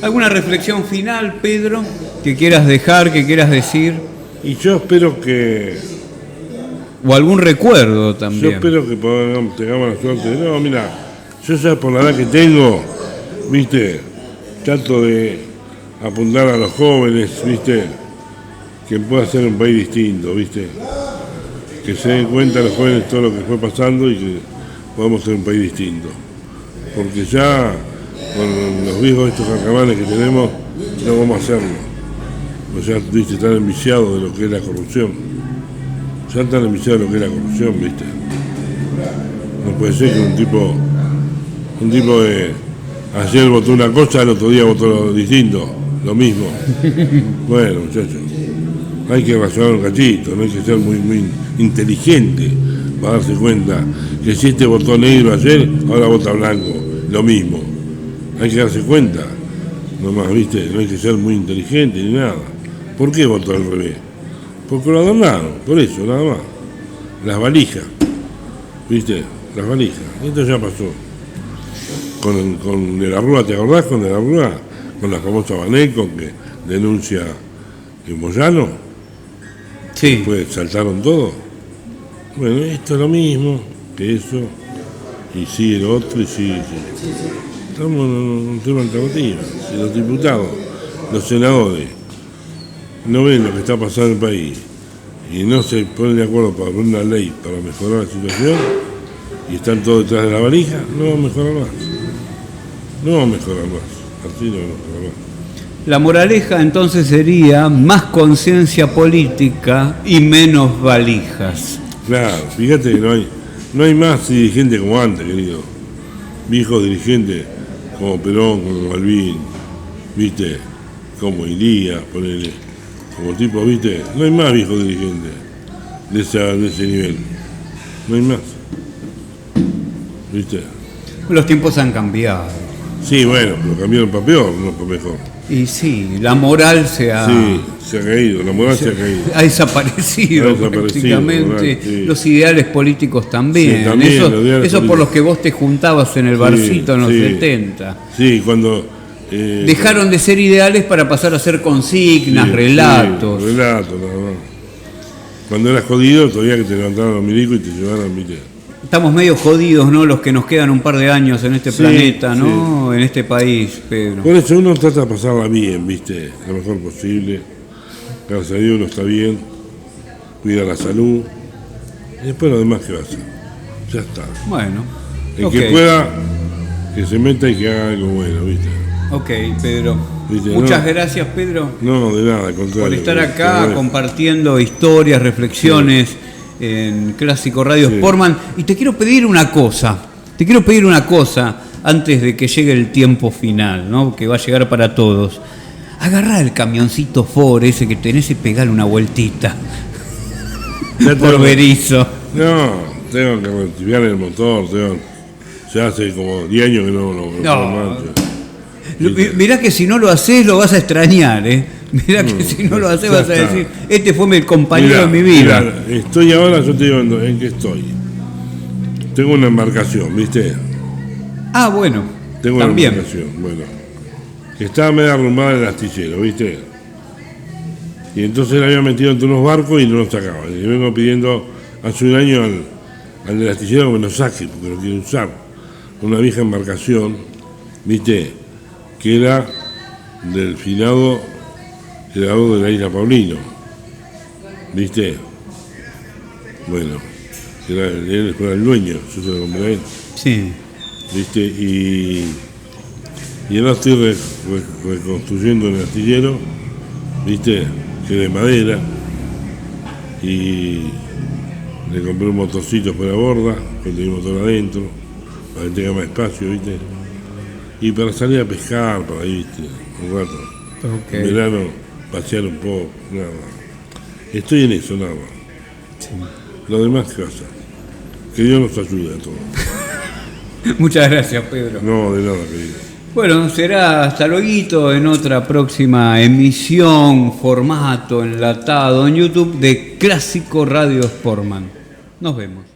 ¿Alguna reflexión final, Pedro, que quieras dejar, que quieras decir? Y yo espero que... O algún recuerdo Yo también. espero que tengamos la suerte. No, mira, yo ya por la edad que tengo, ¿viste? Trato de apuntar a los jóvenes, ¿viste? Que pueda ser un país distinto, ¿viste? Que se den cuenta los jóvenes todo lo que fue pasando y que podamos ser un país distinto. Porque ya con los viejos estos carcamanes que tenemos, no vamos a hacerlo. O sea, ¿viste? Están enviciados de lo que es la corrupción. Ya están enviciados de lo que es la corrupción, ¿viste? No puede ser que un tipo de ayer votó una cosa, el otro día votó lo distinto, lo mismo. Bueno, muchachos, hay que razonar un cachito, no hay que ser muy inteligente para darse cuenta que si este votó negro ayer, ahora vota blanco, lo mismo. Hay que darse cuenta, nomás, ¿viste? No hay que ser muy inteligente ni nada. ¿Por qué votó al revés? Porque lo adornaron, por eso, nada más. Las valijas, ¿viste? Las valijas. Esto ya pasó. Con De la Rúa, ¿te acordás con De la Rúa? Con la famosa Baneco que denuncia en Moyano. Sí. Después saltaron todo. Bueno, esto es lo mismo que eso. Y sigue lo otro y sigue. Estamos en un tema alternativo. Si los diputados, los senadores, no ven lo que está pasando en el país y no se ponen de acuerdo para poner una ley para mejorar la situación y están todos detrás de la valija, no vamos a mejorar más. No vamos a mejorar más. Así no vamos a mejorar más. La moraleja entonces sería más conciencia política y menos valijas. Claro, fíjate que no hay más dirigentes como antes, querido. Viejos dirigentes como Perón, como Balbín, ¿viste? Como Ilías, ponele. Como tipo, ¿viste? No hay más viejos dirigentes de ese nivel. No hay más. ¿Viste? Los tiempos han cambiado. Sí, bueno, pero cambiaron para peor, no para mejor. Y sí, la moral se ha... Sí, se ha caído, la moral se ha caído. Ha desaparecido, prácticamente. Moral, sí. Los ideales políticos también. Sí, también eso los ideales eso por políticos. los que vos te juntabas en el barcito en los sí. 70. Sí, cuando... Dejaron de ser ideales para pasar a ser consignas, relatos. Sí, relatos, nada más. Cuando eras jodido, todavía que te levantaban los milicos y te llevaban, ¿viste? Estamos medio jodidos, ¿no? Los que nos quedan un par de años en este planeta, ¿no? En este país, Pedro. Por eso uno trata de pasarla bien, ¿viste? Lo mejor posible. Gracias a Dios uno está bien, cuida la salud. Y después lo demás que va a hacer. Ya está. Bueno. El que pueda, que se meta y que haga algo bueno, ¿viste? Ok, Pedro. ¿Viste? Muchas gracias, Pedro, No, de nada, al contrario. por estar acá compartiendo historias, reflexiones en Clásico Radio Sportman. Y te quiero pedir una cosa. Antes de que llegue el tiempo final, ¿no? Que va a llegar para todos. Agarrá el camioncito Ford ese que tenés y pegale una vueltita. Por Berizo. No, tengo que rectificar el motor, ya hace como 10 años que no. Mirá que si no lo haces lo vas a extrañar, ¿eh? Mirá que si no lo haces vas a decir, este fue mi compañero de mi vida. Mirá, estoy ahora, yo te digo en qué estoy. Tengo una embarcación, ¿viste? Ah, bueno. Tengo también. Una embarcación, bueno. Que estaba medio arrumbada en el astillero, ¿viste? Y entonces la había metido entre unos barcos y no los sacaba. Y vengo pidiendo hace un año al del astillero que me lo saque, porque lo quiero usar. Una vieja embarcación, ¿viste? Que era del finado creador de la isla Paulino, ¿viste? Bueno, él era el dueño, yo se lo compré a él. Sí. ¿Viste? Y ahora estoy reconstruyendo el astillero, ¿viste? Que es de madera, y le compré un motorcito por la borda, con el motor adentro, para que tenga más espacio, ¿viste? Y para salir a pescar, para ahí, ¿viste? Un rato. Okay. En verano, pasear un poco, nada más. Estoy en eso, nada más. Sí. Lo demás, ¿qué pasa? Que Dios nos ayude a todos. Muchas gracias, Pedro. No, de nada, querido. Bueno, será hasta luego en otra próxima emisión, formato enlatado en YouTube de Clásico Radio Sportman. Nos vemos.